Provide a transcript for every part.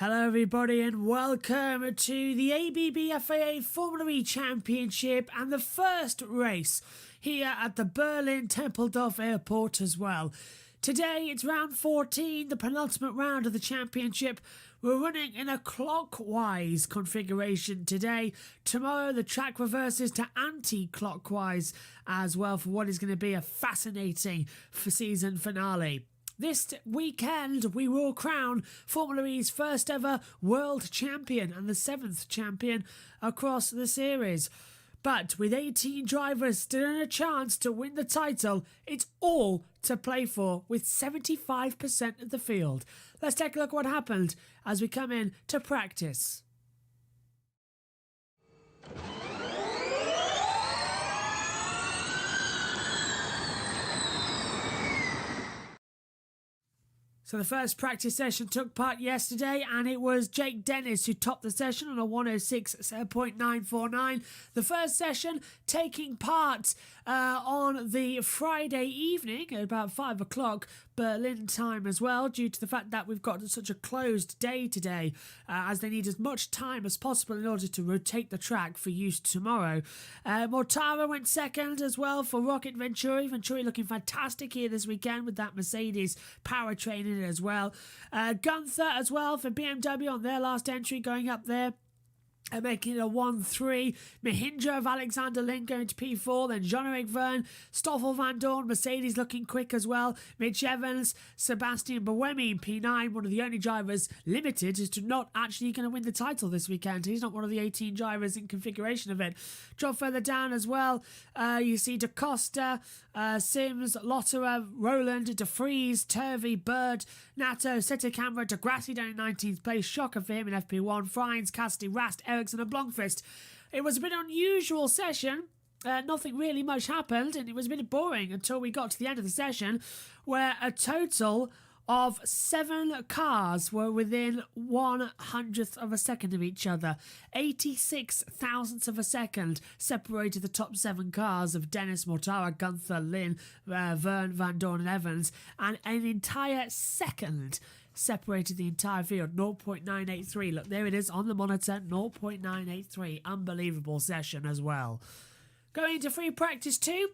Hello everybody and welcome to the ABB FIA Formula E Championship and the first race here at the Berlin Tempelhof Airport as well. Today it's round 14, the penultimate round of the championship. We're running in a clockwise configuration today. Tomorrow the track reverses to anti-clockwise as well for what is going to be a fascinating season finale. This weekend, we will crown Formula E's first ever world champion and the 7th champion across the series. But with 18 drivers still in a chance to win the title, it's all to play for with 75% of the field. Let's take a look at what happened as we come in to practice. So the first practice session took part yesterday and it was Jake Dennis who topped the session on a 106.949. The first session taking part on the Friday evening at about 5 o'clock Berlin time as well, due to the fact that we've got such a closed day today as they need as much time as possible in order to rotate the track for use tomorrow. Mortara went second as well for Rocket Venturi. Venturi looking fantastic here this weekend with that Mercedes powertrain in it as well. Gunther as well for BMW on their last entry going up there. Making it a 1-3. Mahindra of Alexander Lin going to P4. Then Jean-Eric Verne, Stoffel Van Dorn, Mercedes looking quick as well. Mitch Evans, Sebastian Buemi in P9. One of the only drivers limited is to not actually going to win the title this weekend. He's not one of the 18 drivers in configuration of it. Drop further down as well. You see Da Costa, Sims, Lotterer, Roland, De Vries, Turvey, Bird, Nato, Sette Camera, De Grassi down in 19th place. Shocker for him in FP1. Frines, Cassidy, Rast, Ericsson and Blomqvist. It was a bit unusual session. Nothing really much happened and it was a bit boring until we got to the end of the session where a total of 7 cars were within 1/100th of a second of each other. 86 thousandths of a second separated the top 7 cars of Dennis, Mortara, Gunther, Lin, Verne, Van Dorn and Evans, and an entire second separated the entire field. 0.983. Look, there it is on the monitor. 0.983. Unbelievable session as well. Going into free practice 2.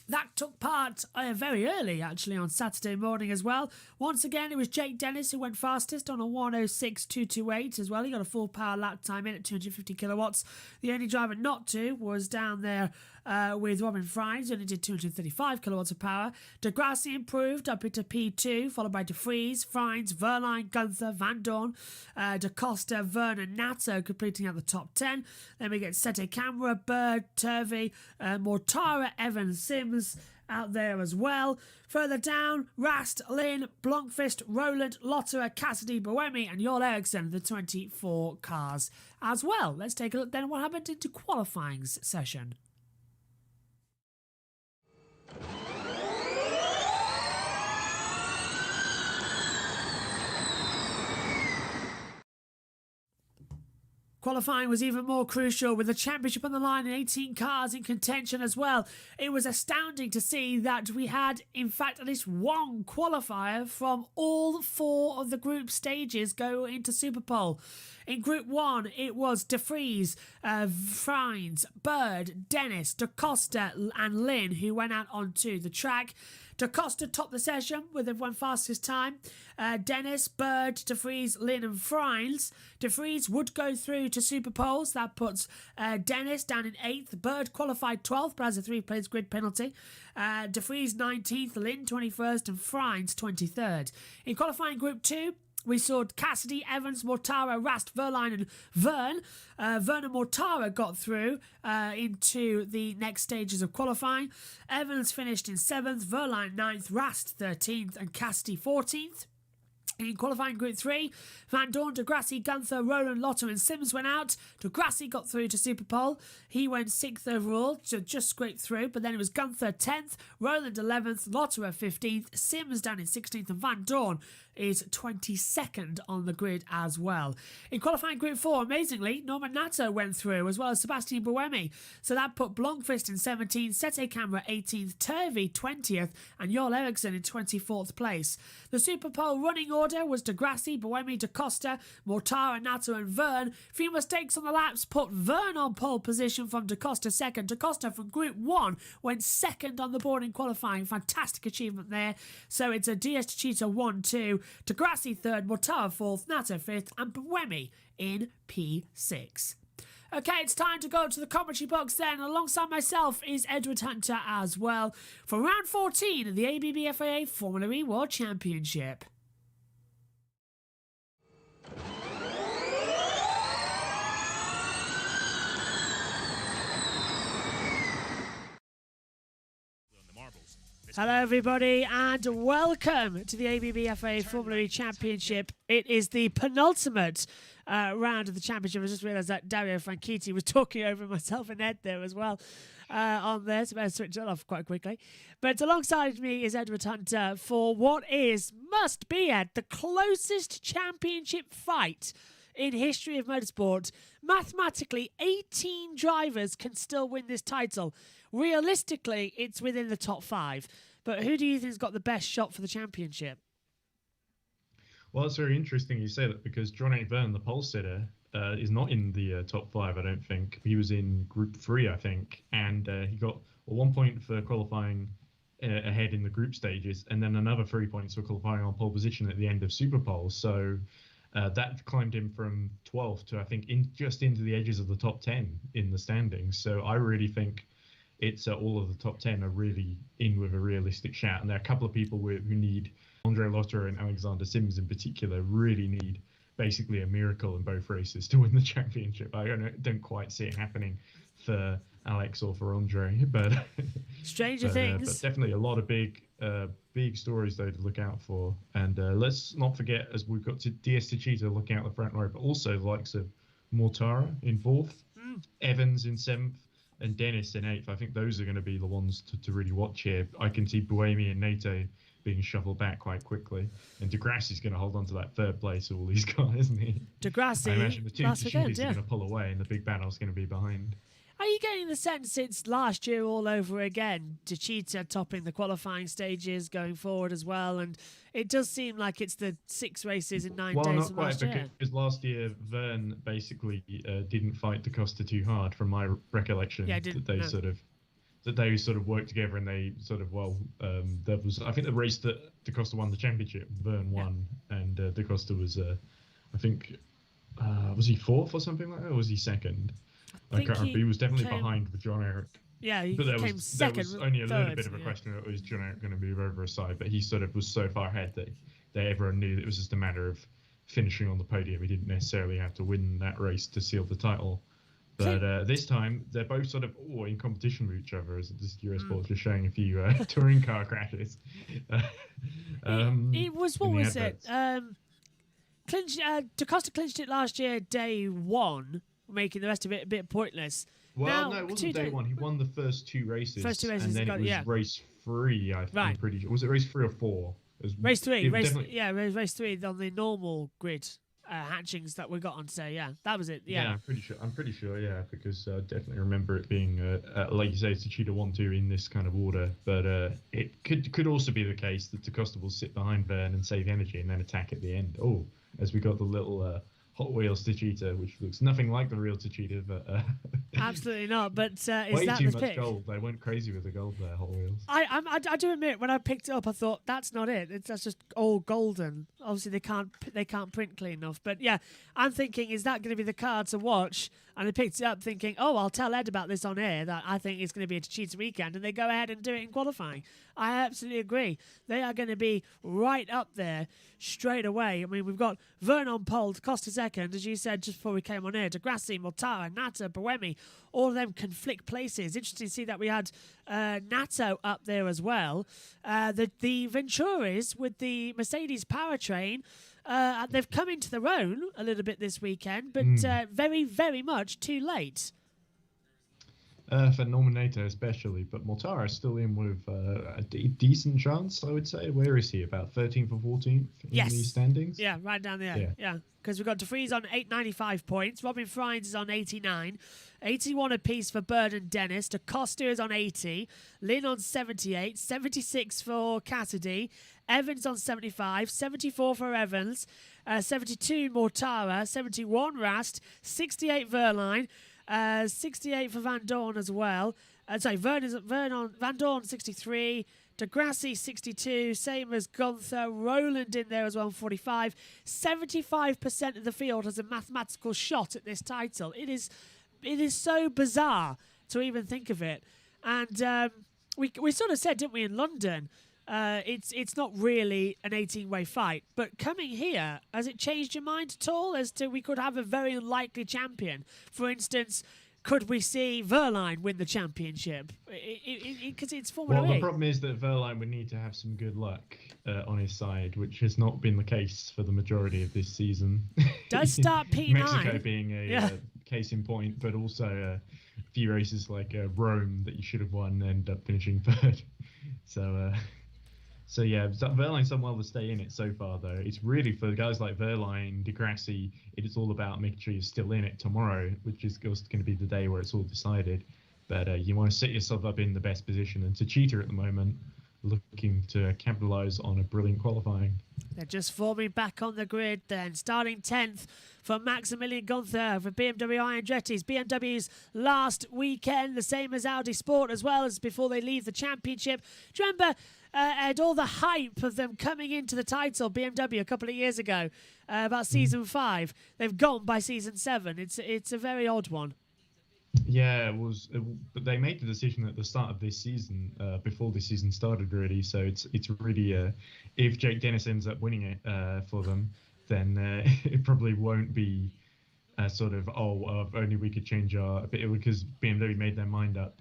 That took part very early, actually, on Saturday morning as well. Once again, it was Jake Dennis who went fastest on a 106.228 as well. He got a full power lap time in at 250 kilowatts. The only driver not to was down there with Robin Frines, who only did 235 kilowatts of power. De Grassi improved up into P2, followed by De Vries, Frines, Verline, Gunther, Van Dorn, Da Costa, Verne and Nato completing out the top 10. Then we get Sette Camera, Bird, Turvey, Mortara, Evans, Sims out there as well. Further down, Rast, Lin, Blomqvist, Roland, Lotterer, Cassidy, Buemi and Jarl Ericsson, the 24 cars as well. Let's take a look then at what happened into qualifying session. Qualifying was even more crucial with the championship on the line and 18 cars in contention as well. It was astounding to see that we had, in fact, at least one qualifier from all 4 of the group stages go into Superpole. In Group 1, it was De Vries, Frines, Bird, Dennis, Da Costa and Lin who went out onto the track. Da Costa topped the session with everyone fastest time. Dennis, Bird, De Vries, Lin and Frines. De Vries would go through to Superpoles. That puts Dennis down in 8th. Bird qualified 12th but has a 3-place grid penalty. De Vries 19th, Lin 21st and Frines 23rd. In qualifying Group 2, we saw Cassidy, Evans, Mortara, Rast, Verline and Verne. Verne and Mortara got through into the next stages of qualifying. Evans finished in 7th, Verline 9th, Rast 13th and Cassidy 14th. In qualifying Group 3, Van Dorn, De Grassi, Gunther, Roland, Lotter and Sims went out. De Grassi got through to Superpole. He went 6th overall, so just scraped through. But then it was Gunther 10th, Roland 11th, Lotterer 15th, Sims down in 16th and Van Dorn is 22nd on the grid as well. In qualifying Group 4, amazingly, Norman Nato went through as well as Sebastian Buemi. So that put Blomqvist in 17th, Sette Camera 18th, Turvey 20th and Jarl Ericsson in 24th place. The Superpole running order order was Degrassi, Buemi, DaCosta, Mortara, Nato and Verne. Few mistakes on the laps put Verne on pole position from DaCosta second. DaCosta from Group 1 went second on the board in qualifying. Fantastic achievement there. So it's a DS Techeetah 1-2, Degrassi third, Mortara fourth, Nato fifth and Buemi in P6. Okay, it's time to go to the commentary box then. Alongside myself is Edward Hunter as well for round 14 of the ABB FIA Formula E World Championship. Hello everybody and welcome to the ABB FIA Formula E Championship. It is the penultimate round of the championship. I just realised that Dario Franchitti was talking over myself and Ed there as well on there, so I better switch that off quite quickly. But alongside me is Edward Hunter for what must be, Ed, the closest championship fight in history of motorsport. Mathematically, 18 drivers can still win this title. Realistically, it's within the top 5. But who do you think has got the best shot for the championship? Well, it's very interesting you say that because John Verne, the pole sitter, is not in the top 5, I don't think. He was in Group 3, I think, and he got 1 point for qualifying ahead in the group stages, and then another 3 points for qualifying on pole position at the end of Superpole. So that climbed him from 12th to, I think, just into the edges of the top 10 in the standings. So I really think it's all of the top 10 are really in with a realistic shout. And there are a couple of people who need, Andre Lotterer and Alexander Sims in particular, really need basically a miracle in both races to win the championship. I don't quite see it happening for Alex or for Andre, but stranger things. But definitely a lot of big stories though to look out for. And let's not forget, as we've got to DS Techeetah looking out the front row, but also the likes of Mortara in 4th, Evans in 7th, and Dennis in 8th. I think those are going to be the ones to really watch here. I can see Buemi and Nato being shuffled back quite quickly, and Degrassi's going to hold on to that 3rd place of all these guys, isn't he? Degrassi, I imagine the two Techeetahs are going to pull away, and the big battle's going to be behind. Are you getting the sense it's last year all over again? Techeetah topping the qualifying stages going forward as well, and it does seem like it's the 6 races in 9 days not from quite, last year. Because last year Verne basically didn't fight DaCosta too hard, from my recollection. Yeah, that they sort of worked together, and they sort of there was, I think, the race that DaCosta won the championship, Verne won, and DaCosta was I think was he 4th or something like that, or was he 2nd? I can't remember. He was definitely behind with John Eric. Yeah, he but came there was only a little bit of a yeah. question of, was John Eric going to move over a side, but he sort of was so far ahead that everyone knew that it was just a matter of finishing on the podium. He didn't necessarily have to win that race to seal the title. But this time, they're both sort of in competition with each other, as this Eurosport's just showing a few touring car crashes. It was, what was it? DaCosta clinched it last year, day 1, making the rest of it a bit pointless. Well, no, it wasn't day 1. He won the first 2 races. And then it was race 3, I'm pretty sure. Was it race 3 or 4? Race 3. Race 3 on the normal grid. Hatchings that we got on today, that was it. I'm pretty sure, because I definitely remember it being, like you say, Techeetah 1-2 in this kind of order. But it could also be the case that DaCosta will sit behind Verne and save energy and then attack at the end. As we got the little Hot Wheels Techeetah, which looks nothing like the real Techeetah, but absolutely not. But is way that too the much pick? gold. They went crazy with the gold there, Hot Wheels. I do admit, when I picked it up, I thought that's not it. That's just all golden. Obviously, they can't print clean enough. But yeah, I'm thinking, is that going to be the car to watch? And I picked it up thinking, I'll tell Ed about this on air, that I think it's going to be a Techeetah weekend, and they go ahead and do it in qualifying. I absolutely agree. They are going to be right up there straight away. I mean, we've got Verne on pole, Costa second, as you said just before we came on air, Degrassi, Mortara, Nato, Buemi, all of them can flick places. Interesting to see that we had Nato up there as well. The Venturis with the Mercedes powertrain, they've come into their own a little bit this weekend, but very, very much too late. For Nominator especially, but Mortara is still in with a decent chance, I would say. Where is he? About 13th or 14th in the standings? Yeah, right down there. Yeah. Because we've got De Vries on 895 points. Robin Friends is on 89. 81 apiece for Bird and Dennis. Da Costa is on 80. Lynn on 78. 76 for Cassidy. Evans on 75. 74 for Evans. 72 Mortara. 71 Rast. 68 Verline. 68 for Van Dorn as well. Van Dorn 63. Degrassi 62, same as Gunther. Roland in there as well, 45. 75% of the field has a mathematical shot at this title. It is so bizarre to even think of it. And we sort of said, didn't we, in London, it's not really an 18-way fight. But coming here, has it changed your mind at all as to we could have a very unlikely champion? For instance, could we see Verline win the championship? Because it's Formula E. Well, the problem is that Verline would need to have some good luck on his side, which has not been the case for the majority of this season. Does start P9. Mexico being a case in point, but also a few races like Rome that you should have won end up finishing third. So yeah, Verline's done well to stay in it so far, though. It's really for guys like Verline, Degrassi, it is all about making sure you're still in it tomorrow, which is going to be the day where it's all decided. But you want to set yourself up in the best position. And Techeetah at the moment, looking to capitalise on a brilliant qualifying. They're just forming back on the grid then. Starting 10th for Maximilian Gunther for BMW Andretti's. BMW's last weekend, the same as Audi Sport as well, as before they leave the championship. Do you remember... and all the hype of them coming into the title, BMW, a couple of years ago, about season 5. They've gone by season 7. It's a very odd one. Yeah, it was. But they made the decision at the start of this season, before this season started, really. So it's really, if Jake Dennis ends up winning it for them, then it probably won't be sort of, if only we could change our... Because BMW made their mind up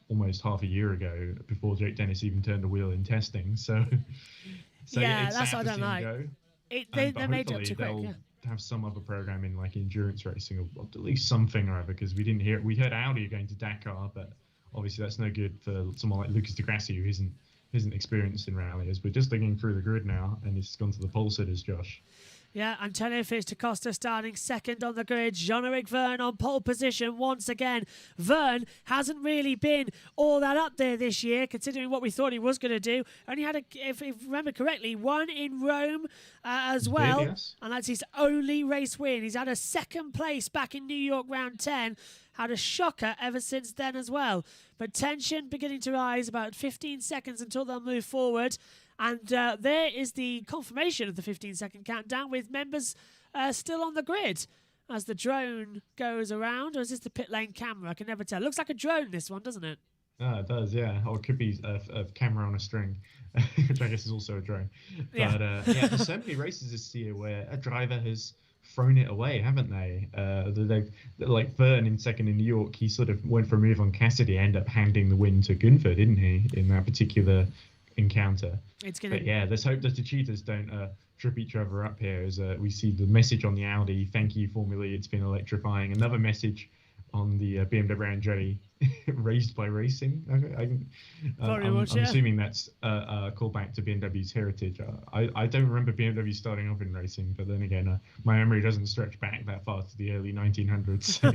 almost half a year ago, before Jake Dennis even turned a wheel in testing. So yeah, it's that's what I don't like. They made it up too quick. Yeah. Have some other program in like endurance racing, or at least something or other, because we heard Audi are going to Dakar, but obviously that's no good for someone like Lucas Degrassi, who isn't experienced in rally. As we're just looking through the grid now, and it's gone to the pole sitters, Josh. Yeah, Antonio Fitz da Costa starting second on the grid. Jean-Eric Verne on pole position once again. Verne hasn't really been all that up there this year, considering what we thought he was going to do. Only had, if I remember correctly, one in Rome as well. Yes. And that's his only race win. He's had a second place back in New York round 10. Had a shocker ever since then as well. But tension beginning to rise, about 15 seconds until they'll move forward. And there is the confirmation of the 15-second countdown, with members still on the grid as the drone goes around. Or is this the pit lane camera? I can never tell. Looks like a drone, this one, doesn't it? Oh, it does, yeah. Or it could be a camera on a string, which I guess is also a drone. But there's so many races this year where a driver has thrown it away, haven't they? Like Verne in second in New York, he sort of went for a move on Cassidy, ended up handing the win to Gunther, didn't he, in that particular encounter? But yeah, let's hope that the cheaters don't trip each other up here, as we see the message on the Audi, thank you Formula E, it's been electrifying. Another message on the BMW Andretti, raised by racing. I'm assuming that's a callback to BMW's heritage. I don't remember BMW starting off in racing, but then again, my memory doesn't stretch back that far to the early 1900s. So.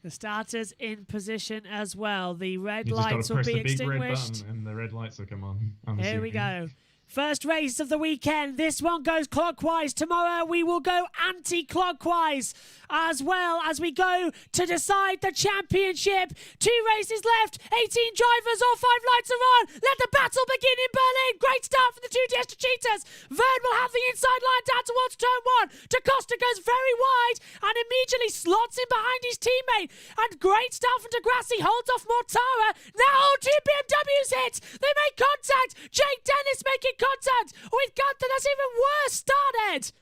The starters in position as well. The red you lights will be extinguished. Big red button and the red lights will come on. Here we go. First race of the weekend. This one goes clockwise. Tomorrow we will go anti-clockwise as well as we go to decide the championship. 2 races left. 18 drivers. All 5 lights are on. Let the battle begin in Berlin. Great start for the 2 DS cheaters. Verne will have the inside line down towards turn 1. Da Costa goes very wide and immediately slots in behind his teammate. And great start from Degrassi. Holds off Mortara. Now 2 BMWs hit. They make contact. Jake Dennis making contact with Gunther. That's even worse start, Ed.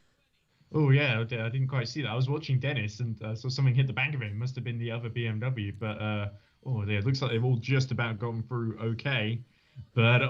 Oh yeah, I didn't quite see that. I was watching Dennis and saw something hit the back of him. It must have been the other BMW, but it looks like they've all just about gone through okay. But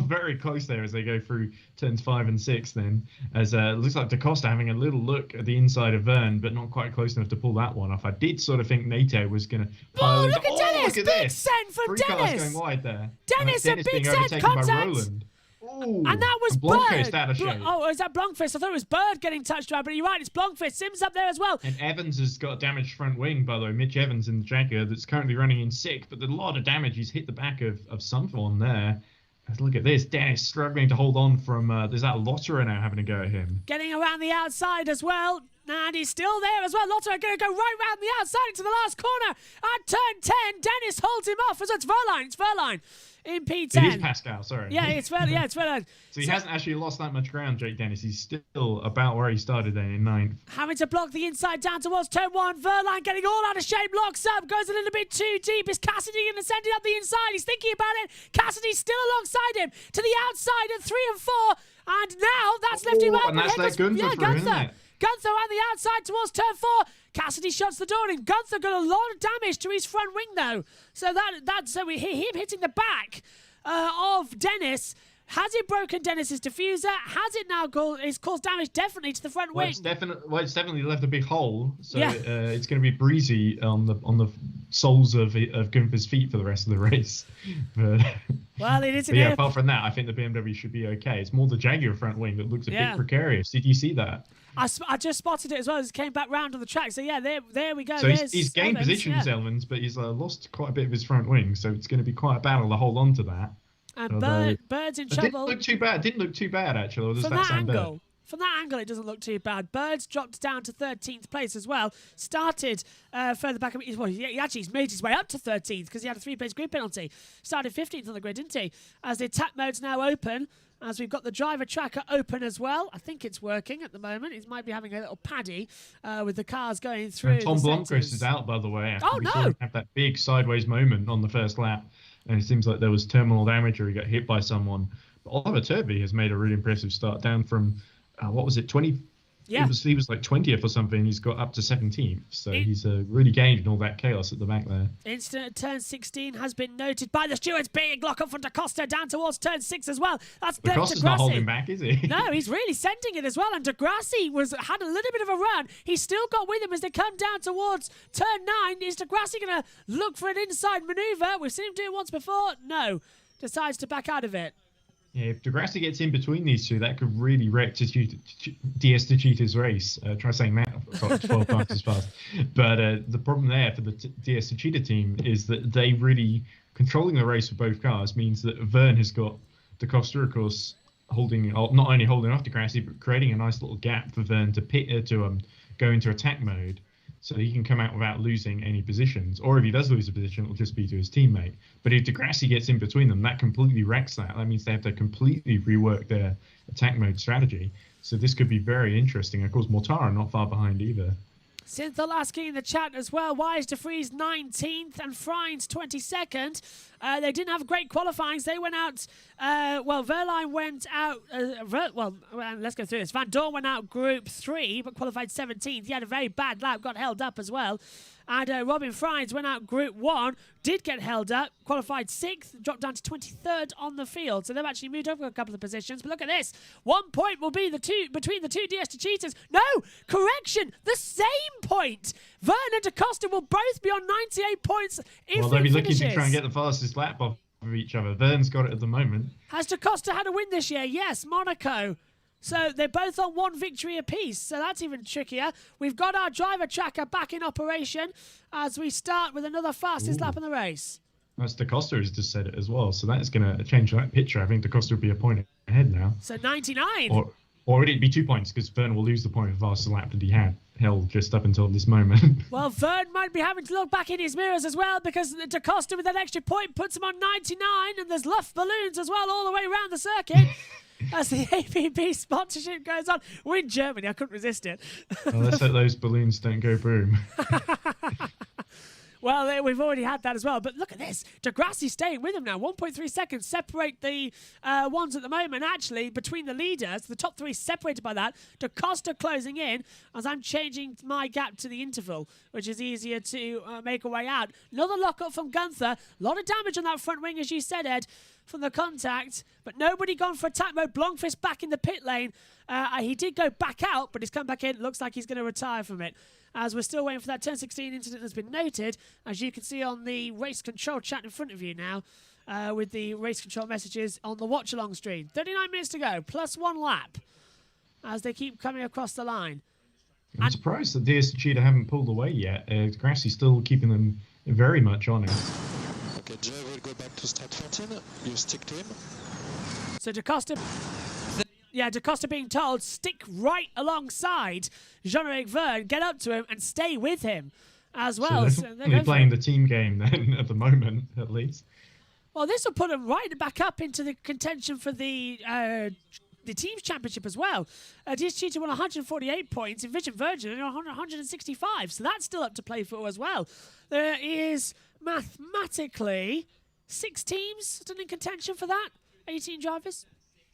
very close there as they go through turns 5 and 6 then. As it looks like DaCosta having a little look at the inside of Vern, but not quite close enough to pull that one off. I did sort of think Nato was going to pile Oh, into... look at Dennis! Look at Big this! send from 3 Dennis! cars going wide there. Dennis, a Dennis big being send, overtaken by contact! Roland. Ooh, And that was and Blomqvist Bird. out of shape. Oh, is that Blomqvist? I thought it was Bird getting touched around, but you're right, it's Blomqvist. Sims up there as well. And Evans has got a damaged front wing, by the way. Mitch Evans in the Jaguar that's currently running in 6th, but there's a lot of damage. He's hit the back of someone there. Look at this. Dennis struggling to hold on from... there's that Lotterer now having a go at him. Getting around the outside as well. And he's still there as well. Lotterer going to go right round the outside into the last corner. At turn 10, Dennis holds him off. So it's Verline. It's Verline in P10. It is Pascal, sorry. Yeah, it's Verline. Yeah, it's Verline. So he hasn't actually lost that much ground, Jake Dennis. He's still about where he started then in 9th. Having to block the inside down towards turn 1. Verline getting all out of shape, locks up, goes a little bit too deep. Is Cassidy going to send it up the inside? He's thinking about it. Cassidy's still alongside him to the outside at 3 and 4. And now that's left him out. And that's let Gunther through, isn't it? Gunther on the outside towards turn 4. Cassidy shuts the door in. Gunther got a lot of damage to his front wing though. So so we hear him hitting the back of Dennis. Has it broken Dennis's diffuser? Has it now caused damage definitely to the front wing? It's definitely left a big hole. So yeah. It's going to be breezy on the soles of Gunther's feet for the rest of the race. But, well, it is. Yeah, apart from that, I think the BMW should be okay. It's more the Jaguar front wing that looks a bit precarious. Did you see that? I just spotted it as well as it came back round on the track. So yeah, there we go. So he's gained positions elements, but he's lost quite a bit of his front wing. So it's going to be quite a battle to hold on to that. And Bird's in trouble. Didn't look too bad actually. From that angle, it doesn't look too bad. Bird's dropped down to 13th place as well. Started further back. Well, he's made his way up to 13th because he had a 3-place grid penalty. Started 15th on the grid, didn't he? As the attack mode's now open, as we've got the driver tracker open as well. I think it's working at the moment. He might be having a little paddy with the cars going through. And Tom Blomqvist is out, by the way. Oh, no! We saw him have that big sideways moment on the first lap. And it seems like there was terminal damage or he got hit by someone. But Oliver Turvey has made a really impressive start down from, 20? Yeah. He was like 20th or something. He's got up to 17th. So he's really gained in all that chaos at the back there. Instant at turn 16 has been noted by the stewards. Big lock up from DaCosta down towards turn 6 as well. That's DaCosta's not holding back, is he? No, he's really sending it as well. And Degrassi had a little bit of a run. He's still got with him as they come down towards turn 9. Is Degrassi going to look for an inside manoeuvre? We've seen him do it once before. No. Decides to back out of it. Yeah, if Degrassi gets in between these two, that could really wreck DS Techeetah's race. Try saying that 12 times as fast. But the problem there for the DS Techeetah team is that they really controlling the race for both cars means that Vern has got DaCosta, of course, not only holding off Degrassi, but creating a nice little gap for Vern to go into attack mode. So he can come out without losing any positions. Or if he does lose a position, it'll just be to his teammate. But if Degrassi gets in between them, that completely wrecks that. That means they have to completely rework their attack mode strategy. So this could be very interesting. Of course, Mortara not far behind either. Synthol asking in the chat as well, why is De Vries 19th and Freins 22nd? They didn't have great qualifying. They went out, Verline went out, let's go through this. Van Dorn went out Group 3, but qualified 17th. He had a very bad lap, got held up as well. And Robin Freins went out Group 1, did get held up, qualified 6th, dropped down to 23rd on the field. So they've actually moved up a couple of positions. But look at this. 1 point will be between the two DS Techeetahs. No, correction, the same point. Vern and DaCosta will both be on 98 points if they'll be looking to try and get the fastest lap off of each other. Vern's got it at the moment. Has DaCosta had a win this year? Yes, Monaco. So they're both on 1 victory apiece. So that's even trickier. We've got our driver tracker back in operation as we start with another fastest lap in the race. That's DaCosta has just said it as well. So that's going to change that picture. I think DaCosta will be a point ahead now. So 99. Or it'd be 2 points because Vern will lose the point for fastest lap that he had held just up until this moment. Well, Vern might be having to look back in his mirrors as well because DaCosta with that extra point puts him on 99 and there's Luft balloons as well all the way around the circuit. As the APP sponsorship goes on. We're in Germany. I couldn't resist it. Well, let's hope those balloons don't go boom. Well, we've already had that as well. But look at this. Degrassi staying with him now. 1.3 seconds separate the ones at the moment. Actually, between the leaders, the top 3 separated by that. DaCosta closing in as I'm changing my gap to the interval, which is easier to make a way out. Another lockup from Gunther. A lot of damage on that front wing, as you said, Ed. from the contact, but nobody gone for attack mode. Blomqvist back in the pit lane. He did go back out, but he's come back in. Looks like he's going to retire from it. As we're still waiting for that turn 16 incident that's been noted, as you can see on the race control chat in front of you now, with the race control messages on the watch-along screen. 39 minutes to go, plus 1 lap, as they keep coming across the line. I'm surprised that DS Cheetah haven't pulled away yet. Grassy's still keeping them very much on it. Okay, Joe will go back to start 14. You stick to him. So DaCosta... Yeah, DaCosta being told, stick right alongside Jean-Eric Verne, get up to him and stay with him as well. So they're playing the team game then, at the moment, at least. Well, this will put them right back up into the contention for the team's championship as well. DS Cheetah won 148 points, Envision Virgin 165, so that's still up to play for as well. There is mathematically 6 teams still in contention for that, 18 drivers.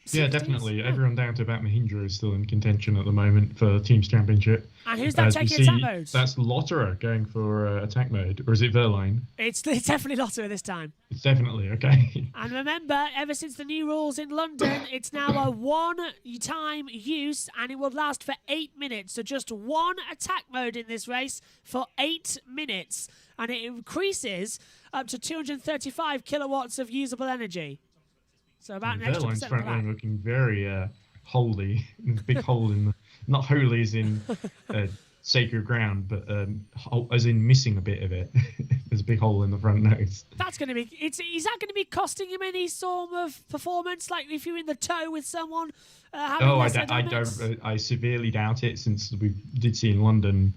Yeah, definitely. Yeah. Everyone down to about Mahindra is still in contention at the moment for the Teams Championship. And who's that taking attack mode? That's Lotterer going for attack mode. Or is it Verline? It's definitely Lotterer this time. It's definitely, okay. And remember, ever since the new rules in London, it's now a 1-time use and it will last for 8 minutes. So just 1 attack mode in this race for 8 minutes. And it increases up to 235 kilowatts of usable energy. So about an extra Verline's front wing looking very holy. Big hole in the... Not holy as in sacred ground, but as in missing a bit of it. There's a big hole in the front nose. That's going to be... Is that going to be costing him any sort of performance? Like if you're in the tow with someone I severely doubt it, since we did see in London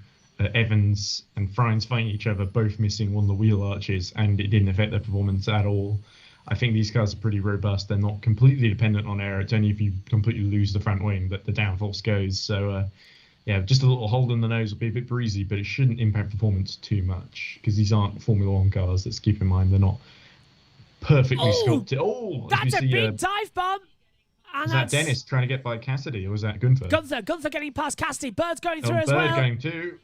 Evans and Frines fighting each other, both missing one of the wheel arches, and it didn't affect their performance at all. I think these cars are pretty robust. They're not completely dependent on air. It's only if you completely lose the front wing that the downforce goes. So, yeah, just a little hole in the nose will be a bit breezy, but it shouldn't impact performance too much because these aren't Formula One cars. Let's keep in mind they're not perfectly sculpted. Oh, that's a big dive bomb. Was that Dennis trying to get by Cassidy, or was that Gunther? Gunther getting past Cassidy. Bird's going through as well. Bird going too.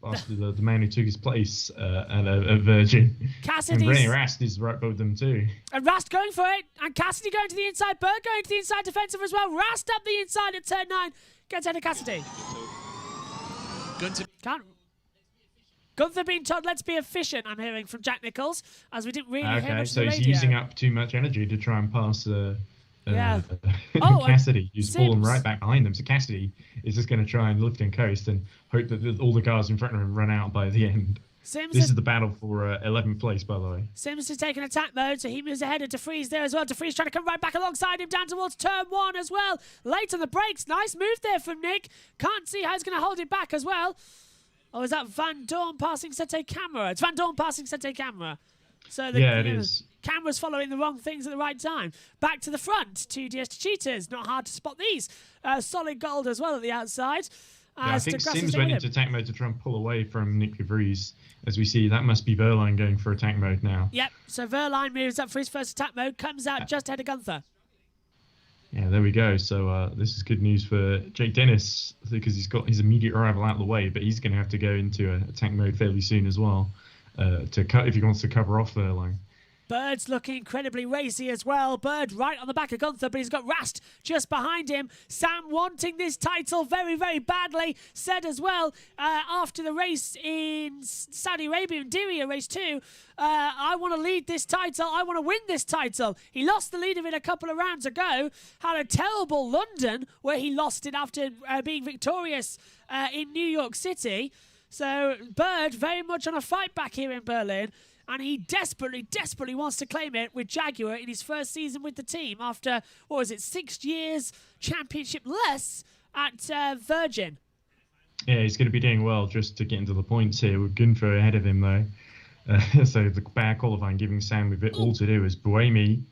After the man who took his place at a Virgin. Cassidy's... And Rennie Rast is right above them too. And Rast going for it. And Cassidy going to the inside. Bird going to the inside defensive as well. Rast up the inside at turn 9. Gets ahead of Cassidy. Gunther being told, let's be efficient, I'm hearing from Jack Nichols, as we didn't really hear much so on the he's radio. using up too much energy to try and pass... Oh, Cassidy, who's fallen right back behind them. So Cassidy is just going to try and lift and coast and hope that all the cars in front of him run out by the end. This is the battle for 11th place, by the way. Sims is taking attack mode, so he moves ahead of De Vries there as well. De Vries trying to come right back alongside him down towards turn 1 as well. Late on the brakes. Nice move there from Nick. Can't see how he's going to hold it back as well. Or is that Van Dorn passing Sete Camera? It's Van Dorn passing Sete Camera. So it is. Camera's following the wrong things at the right time. Back to the front, 2 DS Cheetahs. Not hard to spot these. Solid gold as well at the outside. I think Sims went into attack mode to try and pull away from Nick De Vries. As we see, that must be Verline going for attack mode now. Yep, so Verline moves up for his first attack mode, comes out just ahead of Gunther. Yeah, there we go. So this is good news for Jake Dennis, because he's got his immediate arrival out of the way, but he's going to have to go into attack mode fairly soon as well if he wants to cover off Verline. Bird's looking incredibly racy as well. Bird right on the back of Gunther, but he's got Rast just behind him. Sam wanting this title very, very badly. Said as well after the race in Saudi Arabia in Diriyah race 2, I want to lead this title. I want to win this title. He lost the lead of it a couple of rounds ago. Had a terrible London where he lost it after being victorious in New York City. So Bird very much on a fight back here in Berlin. And he desperately, desperately wants to claim it with Jaguar in his first season with the team after, 6 years championship less at Virgin. Yeah, he's going to be doing well just to get into the points here with Gunther ahead of him, though. So the bad qualifying giving Sam a bit all to do as Buemi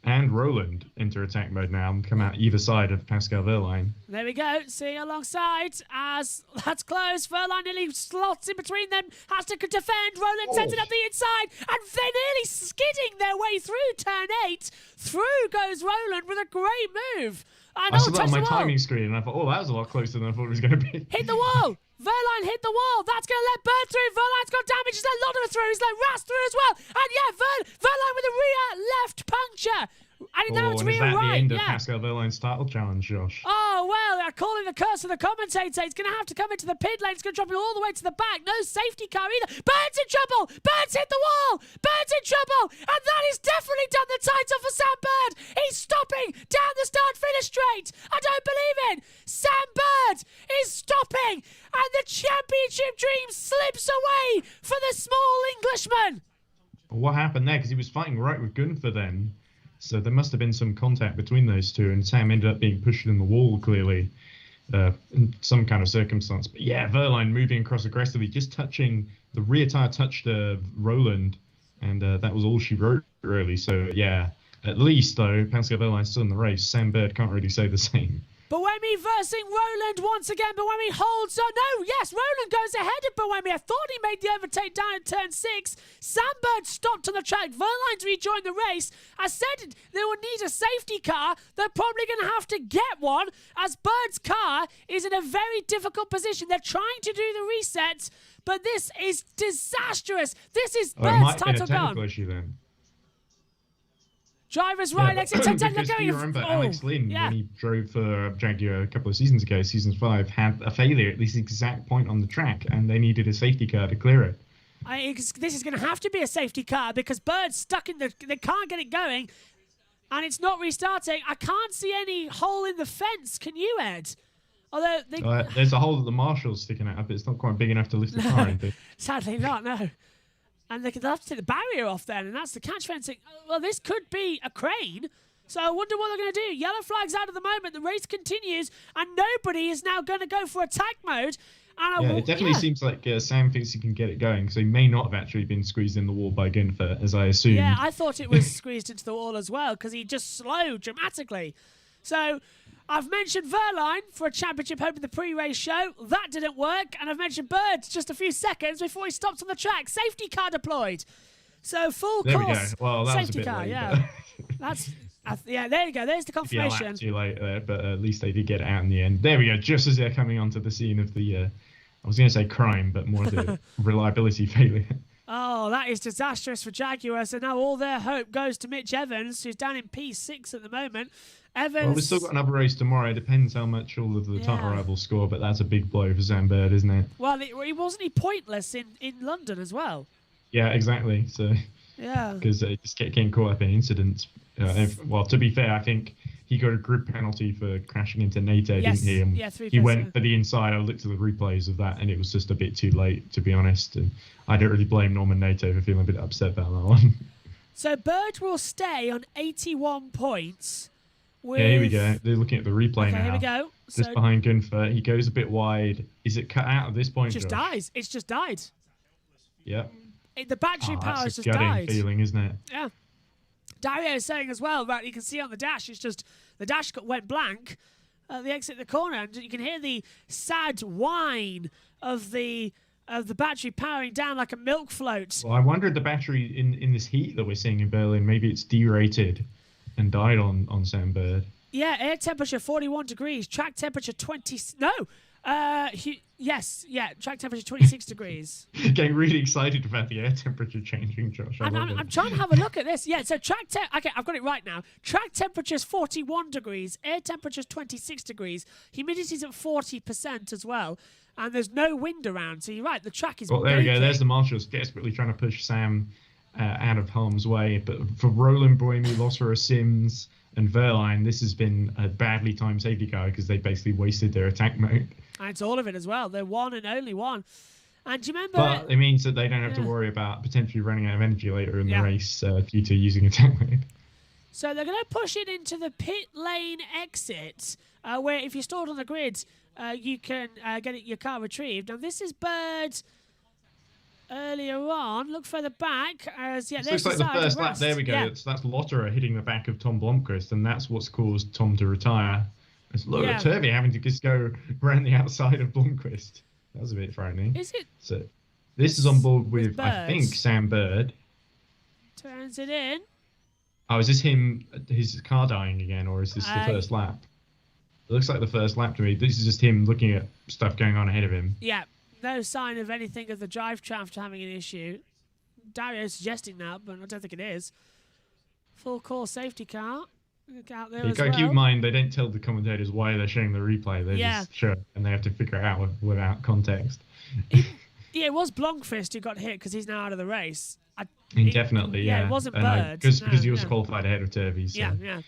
and Roland enter attack mode now and come out either side of Pascal Verline. There we go, see alongside as that's close. Verline nearly slots in between them, has to defend. Roland sends it up the inside, and they're nearly skidding their way through turn 8. Through goes Roland with a great move. I saw that on my timing screen and I thought, that was a lot closer than I thought it was going to be. Hit the wall! Verline hit the wall. That's going to let Bird through. Verline's got damage. He's let Lodder through. He's let Rast through as well. And yeah, Verline with a rear left puncture. And now it's and is that the right, end of yeah. Pascal Wehrlein's title challenge, Josh? Oh, well, I call it the curse of the commentator. He's going to have to come into the pit lane. It's going to drop him all the way to the back. No safety car either. Bird's in trouble. Bird's hit the wall. Bird's in trouble. And that is definitely done the title for Sam Bird. He's stopping down the start-finish straight. I don't believe it. Sam Bird is stopping. And the championship dream slips away for the small Englishman. What happened there? Because he was fighting right with Gunther then. So there must have been some contact between those two, and Sam ended up being pushed in the wall, clearly, in some kind of circumstance. But yeah, Wehrlein moving across aggressively, just touching, the rear tyre touched Roland, and that was all she wrote, really. So yeah, at least, though, Pascal Wehrlein's still in the race. Sam Bird can't really say the same. Buemi versing Roland once again. Buemi holds on. No, yes, Roland goes ahead of Buemi. I thought he made the overtake down at turn 6. Sam Bird stopped on the track. Wehrlein's rejoined the race. I said they will need a safety car. They're probably going to have to get one, as Bird's car is in a very difficult position. They're trying to do the reset, but this is disastrous. This is Bird's title gone. Technical issue then. Driver's right exit. Because you remember Alex Lynn, when he drove for Jaguar a couple of seasons ago, season 5, had a failure at this exact point on the track, and they needed a safety car to clear it. This is going to have to be a safety car because Bird's stuck in the... They can't get it going, and it's not restarting. I can't see any hole in the fence. Can you, Ed? Although there's a hole that the marshal's sticking out, but it's not quite big enough to lift the car into. Sadly not, no. And they'll have to take the barrier off then, and that's the catch fencing. Well, this could be a crane, so I wonder what they're going to do. Yellow flag's out at the moment. The race continues, and nobody is now going to go for attack mode. And it definitely seems like Sam thinks he can get it going, because he may not have actually been squeezed in the wall by Gunther, as I assumed. Yeah, I thought it was squeezed into the wall as well, because he just slowed dramatically. So I've mentioned Wehrlein for a championship hope in the pre-race show. That didn't work. And I've mentioned Bird just a few seconds before he stopped on the track. Safety car deployed. So full there course. We go. Well, that safety was a bit car, late, yeah. Yeah, there you go. There's the confirmation. Yeah, too late there, but at least they did get it out in the end. There we go. Just as they're coming onto the scene of the, I was going to say crime, but more the reliability failure. Oh, that is disastrous for Jaguar. So now all their hope goes to Mitch Evans, who's down in P6 at the moment. Evans. Well, we've still got another race tomorrow. It depends how much all of the title rivals score, but that's a big blow for Sam Bird, isn't it? Well, wasn't he pointless in London as well? Yeah, exactly. So, yeah, because just getting caught up in incidents. Well, to be fair, I think he got a group penalty for crashing into NATO, didn't he? And he went for the inside. I looked at the replays of that, and it was just a bit too late, to be honest. And I don't really blame Norman NATO for feeling a bit upset about that one. So Bird will stay on 81 points. Yeah, here we go. They're looking at the replay now. Here we go. Just behind Gunther. He goes a bit wide. Is it cut out at this point, Just Josh? dies. It's just died. Yeah. The battery power has just died. That's a gutting feeling, isn't it? Yeah. Dario is saying as well, right, you can see on the dash, it's just, the dash went blank at the exit of the corner, and you can hear the sad whine of the battery powering down like a milk float. Well, I wonder if the battery in this heat that we're seeing in Berlin, maybe it's derated and died on Sam Bird. Yeah, air temperature 41 degrees, track temperature 20... No! Track temperature 26 degrees. Getting really excited about the air temperature changing, Josh. I'm trying to have a look at this. Yeah, so okay, I've got it right now. Track temperature is 41 degrees, air temperature is 26 degrees, humidity is at 40% as well, and there's no wind around. So you're right, the track is Well, there we go. There's the marshals desperately trying to push Sam out of harm's way. But for Roland Buemi, Losser Sims, and Wehrlein, this has been a badly timed safety car because they basically wasted their attack mode. And it's all of it as well. They're one and only one. And do you remember... But it means that they don't have to worry about potentially running out of energy later in the race due to using attack mode. So they're going to push it into the pit lane exit, where if you're stored on the grid, you can get your car retrieved. Now, this is Bird earlier on. Look further back. There's looks like the first lap. There we go. Yeah. That's Lotterer hitting the back of Tom Blomqvist, and that's what's caused Tom to retire. Look at Turvey having to just go around the outside of Blomqvist. That was a bit frightening. Is it? So this is on board with I think, Sam Bird. Turns it in. Oh, is this his car dying again, or is this the first lap? It looks like the first lap to me. This is just him looking at stuff going on ahead of him. Yeah. No sign of anything of the drive shaft having an issue. Dario's suggesting that, but I don't think it is. Full course safety car. Out there You as got to well. keep in mind, they don't tell the commentators why they're showing the replay. They just show it, and they have to figure it out without context. Yeah, it was Blomqvist who got hit because he's now out of the race. Indefinitely, yeah. It wasn't Bird. Because he was qualified ahead of Turvey. So. Yeah.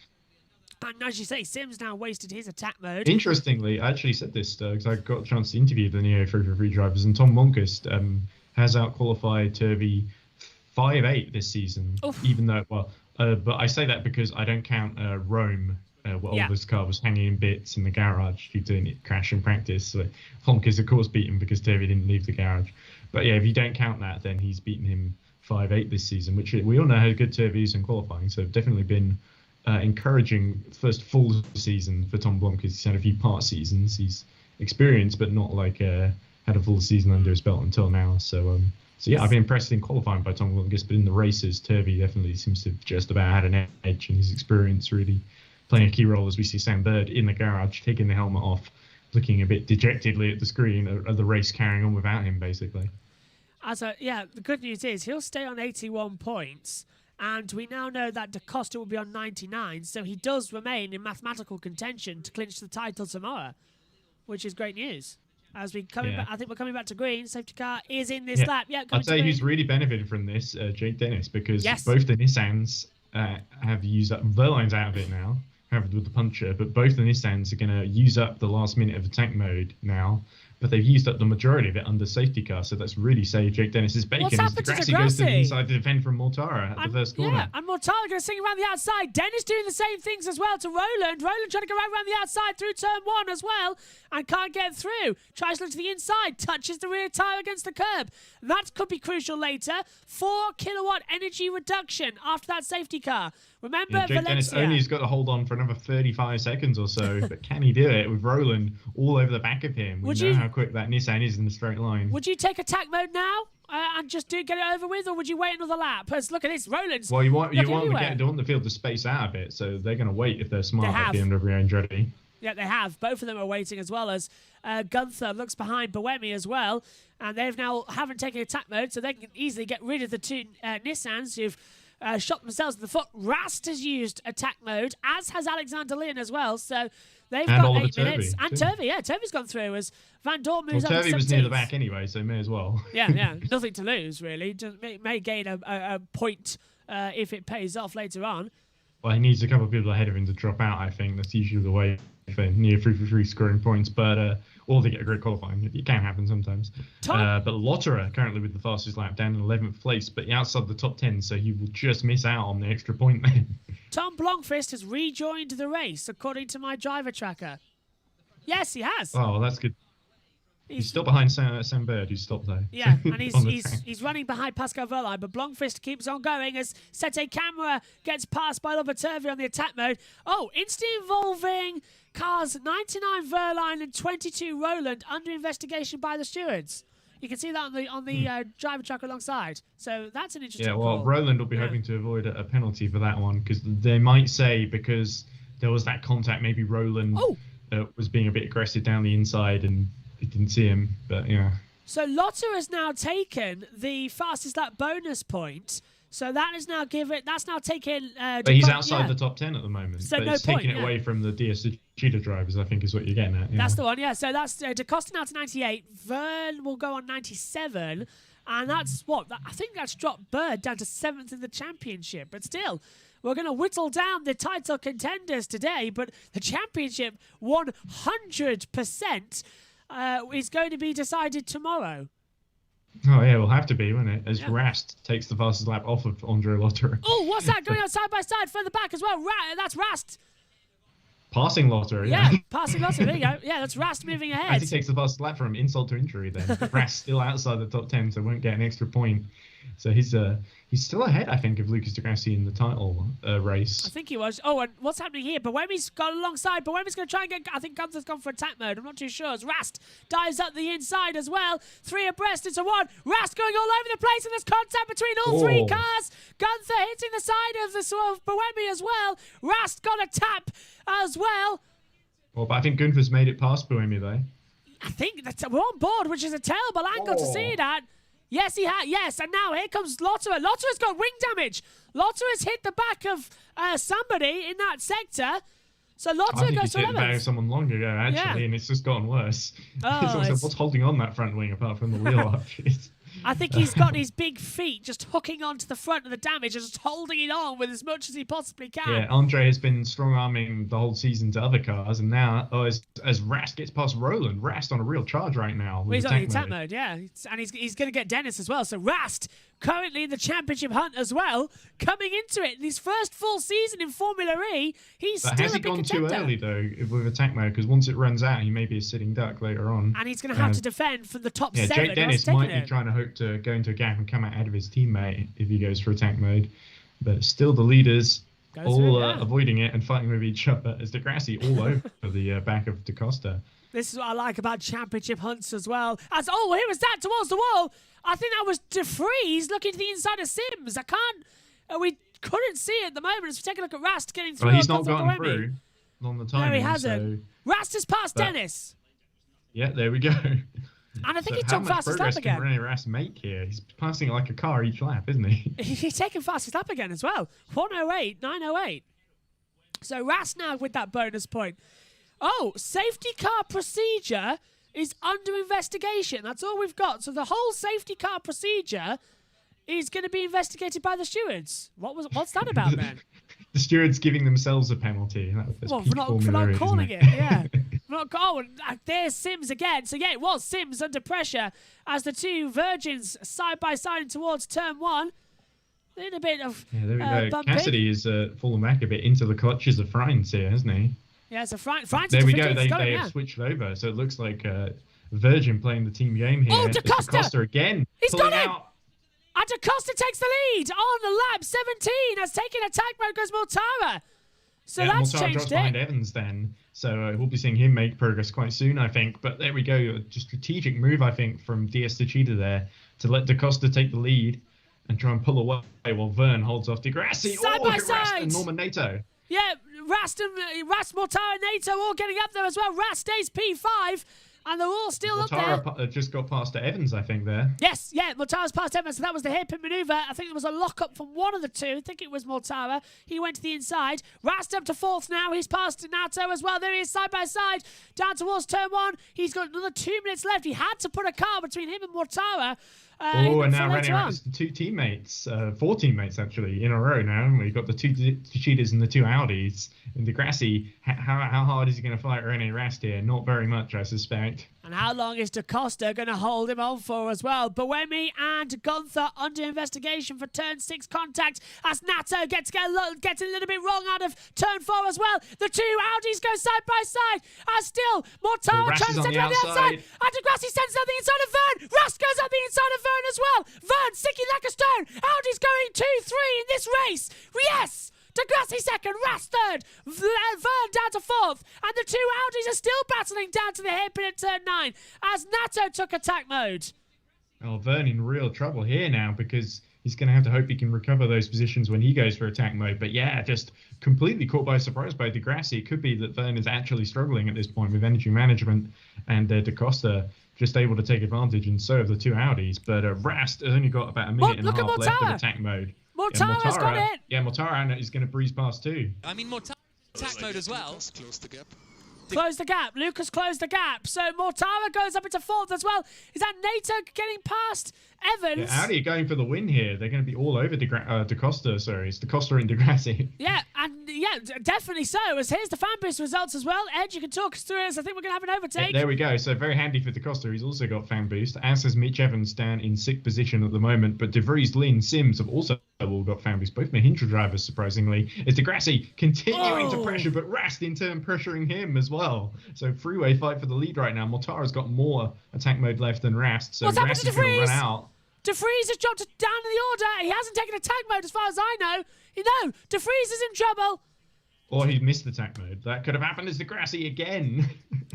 And as you say, Sims now wasted his attack mode. Interestingly, I actually said this because I got a chance to interview the Neo 333 drivers, and Tom Blomqvist has out-qualified Turvey 5-8 this season. Oof. Even though, but I say that because I don't count Rome, where this car was hanging in bits in the garage due to a crash in practice. So Blomqvist, of course, beat him because Turvey didn't leave the garage. But yeah, if you don't count that, then he's beaten him 5-8 this season, which we all know how good Turvey is in qualifying. So definitely been encouraging first full season for Tom Blomqvist. He's had a few part seasons. He's experienced, but not like had a full season under his belt until now. So yeah, I've been impressed in qualifying by Tom Blomqvist, but in the races, Turvey definitely seems to have just about had an edge, and his experience really playing a key role as we see Sam Bird in the garage taking the helmet off, looking a bit dejectedly at the screen of the race carrying on without him, basically. The good news is he'll stay on 81 points. And we now know that Da Costa will be on 99, so he does remain in mathematical contention to clinch the title tomorrow, which is great news. As we coming back, I think we're coming back to green. Safety car is in this lap. Yeah, I'd say who's really benefited from this, Jake Dennis, because Yes. both the Nissans have used up. Verline's out of it now, with the puncher, but both the Nissans are going to use up the last minute of attack mode now. But they've used up the majority of it under safety car, so that's really saved Jake Dennis's bacon. What's happened to Degrassi goes to the Degrassi? inside to defend from Mortara at the first corner. Yeah, and Mortara going to sing around the outside. Dennis doing the same things as well to Roland. Roland trying to go around the outside through turn one as well and can't get through. Tries to look to the inside, touches the rear tyre against the curb. That could be crucial later. 4 kilowatt energy reduction after that safety car. Remember, Jake Dennis Valencia. only has got to hold on for another 35 seconds or so, but can he do it with Roland all over the back of him? We know how quick that Nissan is in the straight line. Would you take attack mode now and just get it over with, or would you wait another lap? Because look at this, Roland's. Well, you want the field to space out a bit, so they're going to wait if they're smart at BMW and Andretti. Yeah, they have. Both of them are waiting as well as Gunther looks behind Boemi as well, and they've now haven't taken attack mode, so they can easily get rid of the two Nissans who've shot themselves in the foot. Rast has used attack mode, as has Alexander Lynn as well. So they've got 8 minutes. And Turvey, Turvey's gone through as Van Dorn moves up to 17th. Turvey was near the back anyway, so may as well. Yeah, nothing to lose really. Just may gain a point if it pays off later on. Well, he needs a couple of people ahead of him to drop out, I think. That's usually the way for near 3-for-3 scoring points, or they get a great qualifying. It can happen sometimes. But Lotterer currently with the fastest lap down in 11th place, but outside the top 10, so he will just miss out on the extra point then. Tom Blomqvist has rejoined the race, according to my driver tracker. Yes, he has. Oh, well, that's good. He's still behind Sam Bird, who's stopped though. Yeah, and he's running behind Pascal Verline, but Blomqvist keeps on going as Sete Camera gets passed by Robert Turvey on the attack mode. Oh, instant involving cars 99 Verline and 22 Roland under investigation by the stewards. You can see that on the driver track alongside. So that's an interesting call. Roland will be hoping to avoid a penalty for that one, because they might say because there was that contact, maybe Roland was being a bit aggressive down the inside and he didn't see him, but yeah. So Lotte has now taken the fastest lap bonus point. So that's now taken. But he's outside the top 10 at the moment. So but no it's point, taking it away from the DS Cheetah drivers, I think, is what you're getting at. Yeah. That's the one, yeah. So that's Da Costa now to 98. Vern will go on 97. And that's I think that's dropped Bird down to 7th in the championship. But still, we're going to whittle down the title contenders today. But the championship, 100%, is going to be decided tomorrow. Oh, yeah, it'll have to be, won't it? As Rast takes the fastest lap off of Andre Lotterer. Oh, what's that going on side by side further back as well? That's Rast. Passing Lotterer, yeah. Passing Lotterer, there you go. Yeah, that's Rast moving ahead. As he takes the fastest lap from insult to injury then. But Rast still outside the top 10, so won't get an extra point. So he's still ahead, I think, of Lucas Degrassi in the title race. I think he was. Oh, and what's happening here? Boemi's got alongside. Boemi's going to try and get... I think Gunther's gone for attack mode. I'm not too sure. As Rast dives up the inside as well. 3 abreast into 1. Rast going all over the place, and there's contact between all 3 cars. Gunther hitting the side of the sort of Boemi as well. Rast got a tap as well. Well, but I think Gunther's made it past Boemi, though. I think we're on board, which is a terrible angle to see that. Yes, he had. Yes, and now here comes Lotterer. Lotterer's got wing damage. Lotterer's hit the back of somebody in that sector. So Lotterer goes to 11th. I think he's hit the back of someone long ago, actually, and it's just gotten worse. Oh, what's holding on that front wing apart from the wheel arches? I think he's got his big feet just hooking onto the front of the damage and just holding it on with as much as he possibly can. Yeah, Andre has been strong-arming the whole season to other cars, and now as Rast gets past Roland, Rast on a real charge right now. Well, he's on the attack mode, yeah. And he's going to get Dennis as well. So Rast, currently in the championship hunt as well, coming into it. In his first full season in Formula E, he's still a big contender. Has he gone too early, though, with attack mode? Because once it runs out, he may be a sitting duck later on. And he's going to have to defend from the top 7. Jake Dennis might be trying to hope to go into a gap and come out of his teammate if he goes for attack mode. But still the leaders avoiding it and fighting with each other as Degrassi all over the back of DaCosta. This is what I like about championship hunts as well. Here was that towards the wall. I think that was DeFries looking to the inside of Sims. We couldn't see it at the moment. Let's take a look at Rast getting through. Well, he's not gotten through on the time. No, he hasn't. Rast has passed Dennis. Yeah, there we go. And I think he took fastest lap again. How much progress can Rast make here? He's passing it like a car each lap, isn't he? He's taking fastest lap again as well. 1:08, 9:08. So Rast now with that bonus point. Oh, safety car procedure is under investigation. That's all we've got. So the whole safety car procedure is going to be investigated by the stewards. What's that about, then? The stewards giving themselves a penalty. For not calling it, yeah. There's Sims again. So, yeah, it was Sims under pressure as the two Virgins side by side towards turn 1. A little bit of there we go. Cassidy is fallen back a bit into the clutches of Friends here, hasn't he? Yeah, so Friends there we go. They have switched over. So it looks like Virgin playing the team game here. Oh, DaCosta again. He's got him. And DaCosta takes the lead on the lap 17. Has taken attack mode, goes Mortara. So that's Mortara changed drops it. Behind Evans then. So we'll be seeing him make progress quite soon, I think. But there we go. A strategic move, I think, from DS Techeetah there to let DaCosta take the lead and try and pull away while Vern holds off Degrassi. Side by side. Rast and Norman Nato. Yeah, Rast, Mortara, and Nato all getting up there as well. Rast stays P5. And they're all still up there. Mortara just got past Evans, I think, there. Yes, yeah, Mortara's past Evans, so that was the hairpin manoeuvre. I think there was a lock-up from one of the two. I think it was Mortara. He went to the inside. Rast up to 4th now. He's past Nato as well. There he is, side by side, down towards turn 1. He's got another 2 minutes left. He had to put a car between him and Mortara. And now running around the 2 teammates, 4 teammates actually, in a row now. We've got the 2 Cheetahs and the 2 Audis. And Degrassi, how hard is he going to fight Rene Rast here? Not very much, I suspect. And how long is DaCosta going to hold him on for as well? Buemi and Gunther under investigation for turn 6 contact as Nato gets a little bit wrong out of turn 4 as well. The 2 Audis go side by side as still Mortara trying to send it on the outside. And Degrassi sends something inside of Vern. Rast goes up the inside of Vern as well. Vern sticking like a stone. Audi's going 2-3 in this race. Yes! Degrassi 2nd, Rast 3rd, Vern down to 4th, and the 2 Audis are still battling down to the hairpin at turn 9 as Nato took attack mode. Oh, Vern in real trouble here now because he's going to have to hope he can recover those positions when he goes for attack mode. But yeah, just completely caught by surprise by Degrassi. It could be that Vern is actually struggling at this point with energy management and DaCosta just able to take advantage, and so have the 2 Audis. But Rast has only got about a minute and a half left of attack mode. Mortara's got it. Yeah, Mortara is going to breeze past too. I mean, Mortara attack mode as well. Close the gap. Close the gap. Lucas closed the gap. So Mortara goes up into 4th as well. Is that Nato getting past Evans? Yeah, Audi are going for the win here. They're going to be all over DaCosta. Sorry, it's DaCosta and Degrassi. Yeah, and yeah, definitely so. As here's the fan boost results as well. Ed, you can talk us through it. I think we're going to have an overtake. Yeah, there we go. So very handy for DaCosta. He's also got fan boost, as has Mitch Evans down in 6th position at the moment. But De Vries, Lynn, Sims have also all got fan boost. Both Mahindra drivers, surprisingly. Is Degrassi continuing to pressure, but Rast in turn pressuring him as well. So freeway fight for the lead right now. Mortara's got more attack mode left than Rast. So Rast is going to run out. De Vries has dropped down in the order. He hasn't taken attack mode as far as I know. No, De Vries is in trouble. Or he missed attack mode. That could have happened as Degrassi again.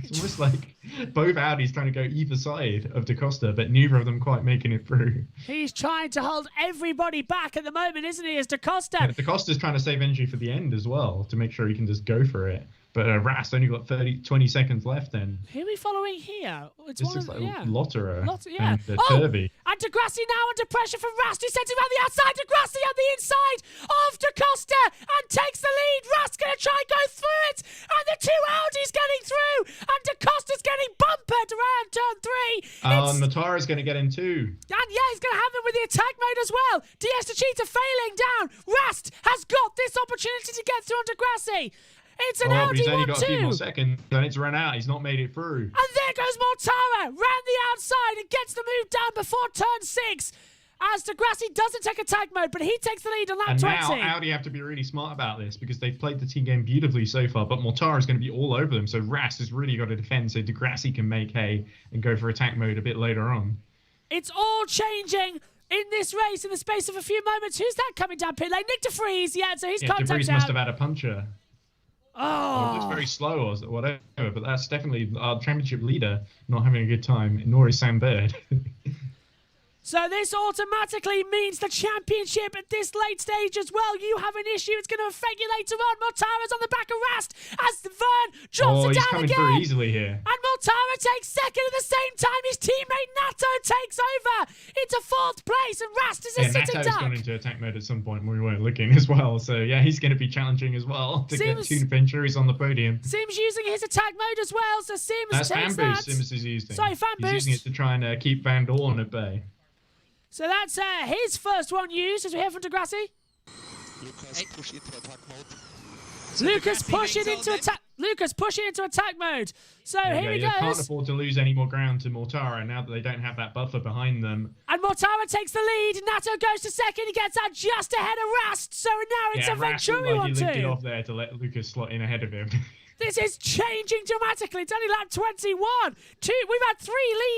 It's almost like both Audis trying to go either side of DaCosta, but neither of them quite making it through. He's trying to hold everybody back at the moment, isn't he, as DaCosta? Yeah, DaCosta's trying to save energy for the end as well, to make sure he can just go for it. But Rast only got 20 seconds left then. Who are we following here? It's This looks like Lotterer yeah. and Turvey. And Degrassi now under pressure from Rast, who sends him around the outside. Degrassi on the inside of Da Costa and takes the lead. Rast going to try and go through it. And the two Audis getting through. And Da Costa's getting bumpered around turn 3. And Mortara's going to get in too. And yeah, he's going to have him with the attack mode as well. Diaz Cheetah failing down. Rast has got this opportunity to get through on Degrassi. It's an Audi 1-2. He's only got a few more seconds, and it's run out. He's not made it through. And there goes Mortara, round the outside and gets the move down before turn 6. As Degrassi doesn't take attack mode, but he takes the lead on lap 20. And now Audi have to be really smart about this because they've played the team game beautifully so far, but Mortara is going to be all over them. So Rast has really got to defend so Degrassi can make hay and go for attack mode a bit later on. It's all changing in this race in the space of a few moments. Who's that coming down pit lane? Nick De Vries, so he's contacted out. De Vries must have had a puncher. Oh, it looks very slow or whatever, but that's definitely our championship leader not having a good time, nor is Sam Bird. So this automatically means the championship at this late stage as well. You have an issue. It's going to affect you later on. Mortara's on the back of Rast as Vern drops it down again. He's coming through easily here. And Mortara takes second at the same time. His teammate Nato takes over into 4th place, and Rast is a sitting duck. Nato's gone into attack mode at some point when we weren't looking as well. So yeah, he's going to be challenging as well to get 2 Venturis on the podium. Sims using his attack mode as well. So Sims takes that. Fan Sims is using. Sorry, Fan Boost. He's using it to try and keep Van Dorn at bay. So that's his first one used, as we hear from Degrassi. Lucas push into attack mode. Lucas pushing into attack mode. So here he goes. They can't afford to lose any more ground to Mortara now that they don't have that buffer behind them. And Mortara takes the lead. Nato goes to second. He gets out just ahead of Rast. So now it's a Venturi 1-2. He linked it off there to let Lucas slot in ahead of him. This is changing dramatically. It's only lap 21. We've had 3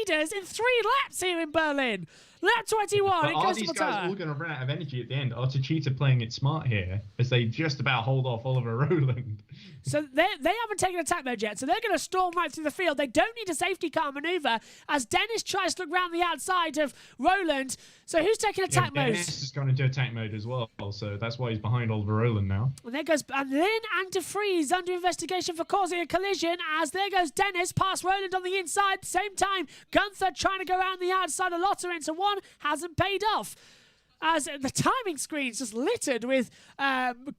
leaders in 3 laps here in Berlin. Lap 21. But are these guys all going to run out of energy at the end? Are Cheetah playing it smart here as they just about hold off Oliver Rowland? So they haven't taken attack mode yet, so they're going to storm right through the field. They don't need a safety car maneuver as Dennis tries to look round the outside of Rowland. So who's taking attack mode? Dennis has gone into attack mode as well, so that's why he's behind Oliver Rowland now. And there goes Lynn and De Vries under investigation for causing a collision as there goes Dennis past Rowland on the inside. At the same time, Gunther trying to go around the outside of Lotter into one hasn't paid off. As the timing screen's just littered with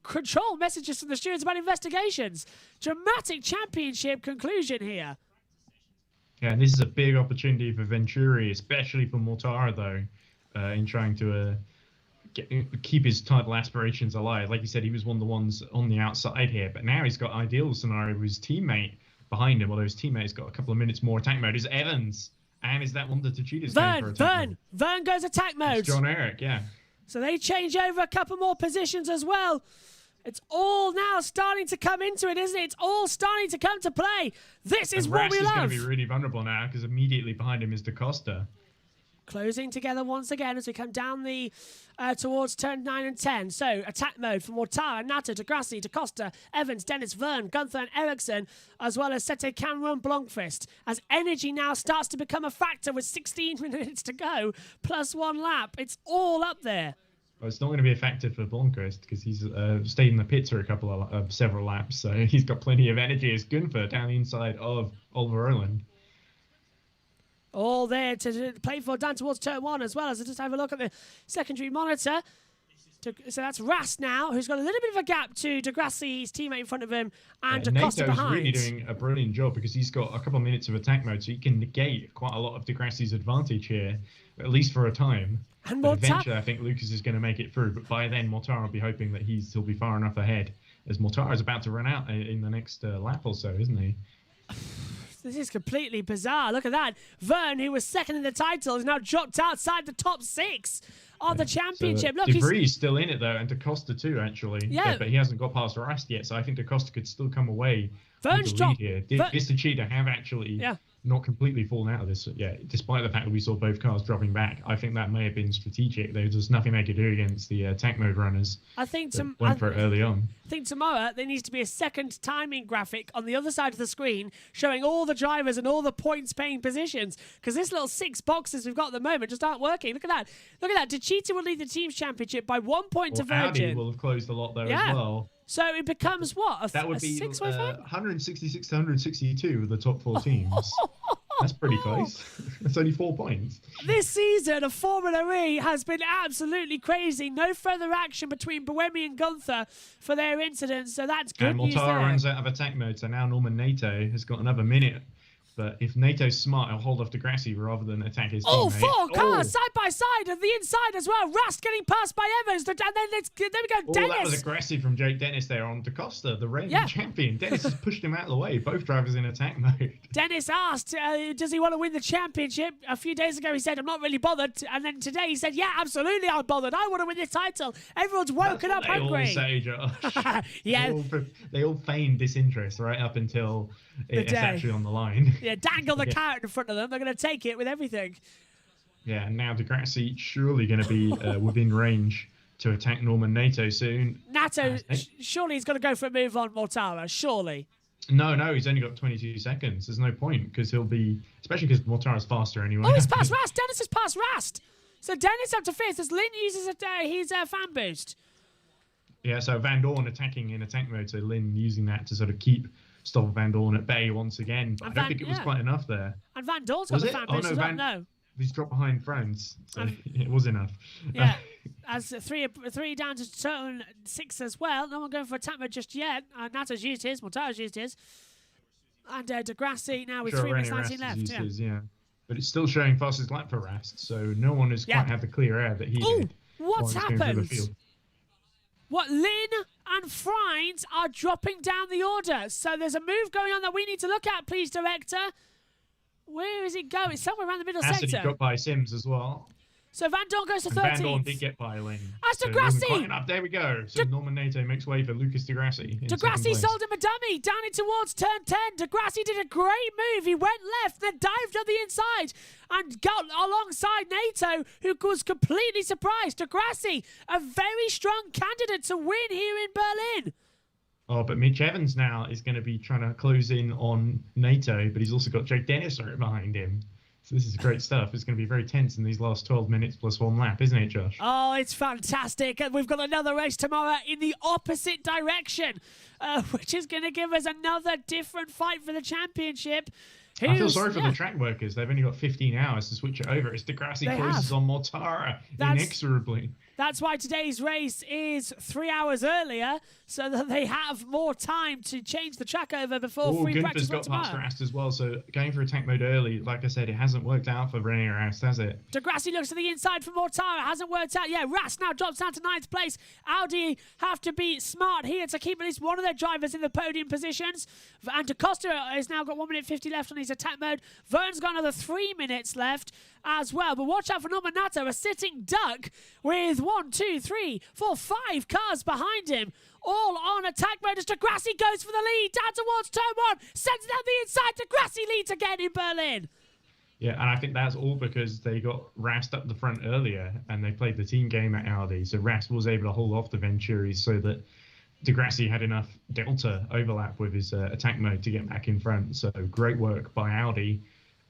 control messages from the stewards about investigations. Dramatic championship conclusion here. Yeah, and this is a big opportunity for Venturi, especially for Mortara, though, in trying to keep his title aspirations alive. Like you said, he was one of the ones on the outside here, but now he's got ideal scenario with his teammate behind him, although his teammate's got a couple of minutes more attack mode. Is Evans. And is that one of the Cheetahs going for attack mode? Vern goes attack mode. It's John Eric, yeah. So they change over a couple more positions as well. It's all now starting to come into it, isn't it? It's all starting to come to play. This is what we love. Rast is going to be really vulnerable now because immediately behind him is Da Costa. Closing together once again as we come down the towards turn 9 and 10. So attack mode for Mortara, Nato, Degrassi, Da Costa, Evans, Dennis, Vern, Gunther and Eriksson, as well as Sete Cameron, Blomqvist. As energy now starts to become a factor with 16 minutes to go, plus 1 lap. It's all up there. Well, it's not going to be a factor for Blomqvist because he's stayed in the pits for several laps, so he's got plenty of energy as Gunther down the inside of Oliver Rowland. All there to play for down towards turn 1 as well. As I just have a look at the secondary monitor. So that's Rast now, who's got a little bit of a gap to Degrassi's teammate in front of him and Da Costa behind. Nato's really doing a brilliant job because he's got a couple of minutes of attack mode, so he can negate quite a lot of Degrassi's advantage here, at least for a time. And eventually, I think Lucas is going to make it through, but by then, Mortara will be hoping that he'll be far enough ahead, as Mortara is about to run out in the next lap or so, isn't he? This is completely bizarre. Look at that. Vern, who was second in the title, is now dropped outside the top 6 of the championship. So, Look, De Vries still in it, though, and Da Costa too, actually. Yeah. But he hasn't got past Rast yet, so I think Da Costa could still come away Vern's with the lead here. Mr. Cheetah have actually Yeah. not completely fallen out of this yet, despite the fact that we saw both cars dropping back. I think that may have been strategic. There was just nothing they could do against the attack mode runners. I think went for it early on. I think tomorrow there needs to be a second timing graphic on the other side of the screen showing all the drivers and all the points paying positions, because this little 6 boxes we've got at the moment just aren't working. Look at that. Look at that. De Cheetah will lead the team's championship by 1 point to Virgin. Audi will have closed a lot though Yeah. as well. So it becomes what? That would be six-way fight? 166 to 162 with the top 4 teams. That's pretty close. That's only 4 points. This season of Formula E has been absolutely crazy. No further action between Buemi and Gunther for their incidents, so that's good And news there. Mortara runs out of attack mode, so now Norman Nato has got another minute. But if Nato's smart, he'll hold off Degrassi rather than attack his Oh, teammate. 4 cars side by side and the inside as well. Rust getting passed by Evans, and then there we go. Oh, Dennis. that was aggressive from Jake Dennis there on Da Costa, the reigning champion. Dennis has pushed him out of the way. Both drivers in attack mode. Dennis asked, does he want to win the championship? A few days ago, he said, I'm not really bothered. And then today, he said, yeah, absolutely, I'm bothered. I want to win this title. Everyone's woken up hungry. They all say, Josh. Yeah. They all feign disinterest right up until it's actually on the line. Yeah, dangle the carrot in front of them. They're going to take it with everything. Yeah, and now Degrassi surely going to be within range to attack Norman Nato soon. Nato, surely he's going to go for a move on Mortara, surely. No, he's only got 22 seconds. There's no point because he'll be, especially because Mortara's faster anyway. Oh, he's past Rast. Dennis has passed Rast. So Dennis up to 5th as Lynn uses his fan boost. Yeah, so Van Dorn attacking in attack mode, so Lynn using that to sort of keep Stoffel Van Dorn at bay once again. But I don't think it was quite enough there. And Van Dorn's got the fan boost as well. No. He's dropped behind Franz, so it was enough. Yeah, as three down to total 6 as well. No one going for attack mode just yet. Nato's used his, Mortara's used his. And Degrassi now with 3 minutes 19 left. Yeah. But it's still showing fastest lap for Rast, so no one has quite had the clear air that he did. What's happened? What, Lynn and Frines are dropping down the order. So there's a move going on that we need to look at, please, director. Where is it going? It's somewhere around the middle sector. He dropped by Sims as well. So Van Dorn goes to 13th. Van Dorn did get by Lynn. That's Degrassi. There we go. So Norman Nato makes way for Lucas Degrassi. Degrassi sold him a dummy down in towards turn 10. Degrassi did a great move. He went left, then dived on the inside and got alongside Nato, who was completely surprised. Degrassi, a very strong candidate to win here in Berlin. Oh, but Mitch Evans now is going to be trying to close in on Nato, but he's also got Jake Dennis right behind him. So this is great stuff. It's going to be very tense in these last 12 minutes plus 1 lap, isn't it, Josh? Oh, it's fantastic. And we've got another race tomorrow in the opposite direction, which is going to give us another different fight for the championship. I feel sorry for the track workers. They've only got 15 hours to switch it over. It's Degrassi closes on Mortara inexorably. That's why today's race is 3 hours earlier, so that they have more time to change the track over before free practice got tomorrow. past Rast as well, so going for attack mode early, like I said, it hasn't worked out for René Rast, has it? Degrassi looks to the inside for Mortara. Hasn't worked out yet. Rast now drops down to 9th place. Audi have to be smart here to keep at least one of their drivers in the podium positions. And Da Costa has now got 1 minute 50 left on his attack mode. Vern's got another 3 minutes left as well. But watch out for Norman Nato, a sitting duck with 1, 2, 3, 4, 5 cars behind him. All on attack mode as Degrassi goes for the lead. Down towards turn 1. Sends it down the inside. Degrassi leads again in Berlin. Yeah, and I think that's all because they got Rast up the front earlier and they played the team game at Audi. So Rast was able to hold off the Venturis so that Degrassi had enough delta overlap with his attack mode to get back in front. So great work by Audi.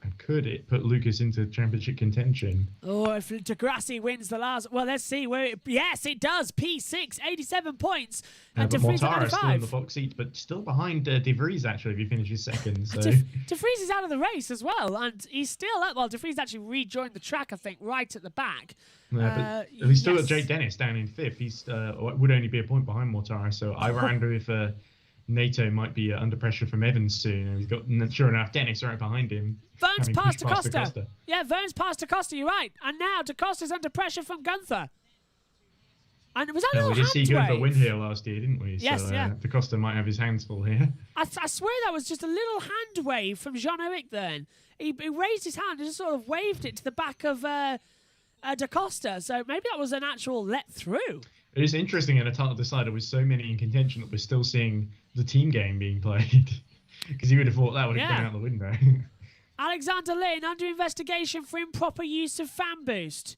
And could it put Lucas into championship contention? Oh, if Degrassi wins the last... Well, let's see. Yes, it does. P6, 87 points. And De Vries Mortara still in the box seat, but still behind De Vries, actually, if he finishes second. So. De Vries is out of the race as well, and he's still up. Well, De Vries actually rejoined the track, I think, right at the back. Yeah, but he's still got Jake Dennis down in 5th. He's would only be a point behind Mortara, so I wonder if... Nato might be under pressure from Evans soon. And he's got, sure enough, Dennis right behind him. Vern's past Da Costa. Yeah, Vern's past Da Costa, you're right. And now Da Costa's under pressure from Gunther. And was that a little we did see Gunther wave? win here last year, didn't we? Yes, so, yeah. Da Costa might have his hands full here. I swear that was just a little hand wave from Jean-Eric then. He raised his hand and just sort of waved it to the back of Da Costa. So maybe that was an actual let through. It is interesting in a title decider with so many in contention that we're still seeing the team game being played. Because you would have thought that would have gone out the window. Alexander Lynn under investigation for improper use of fan boost.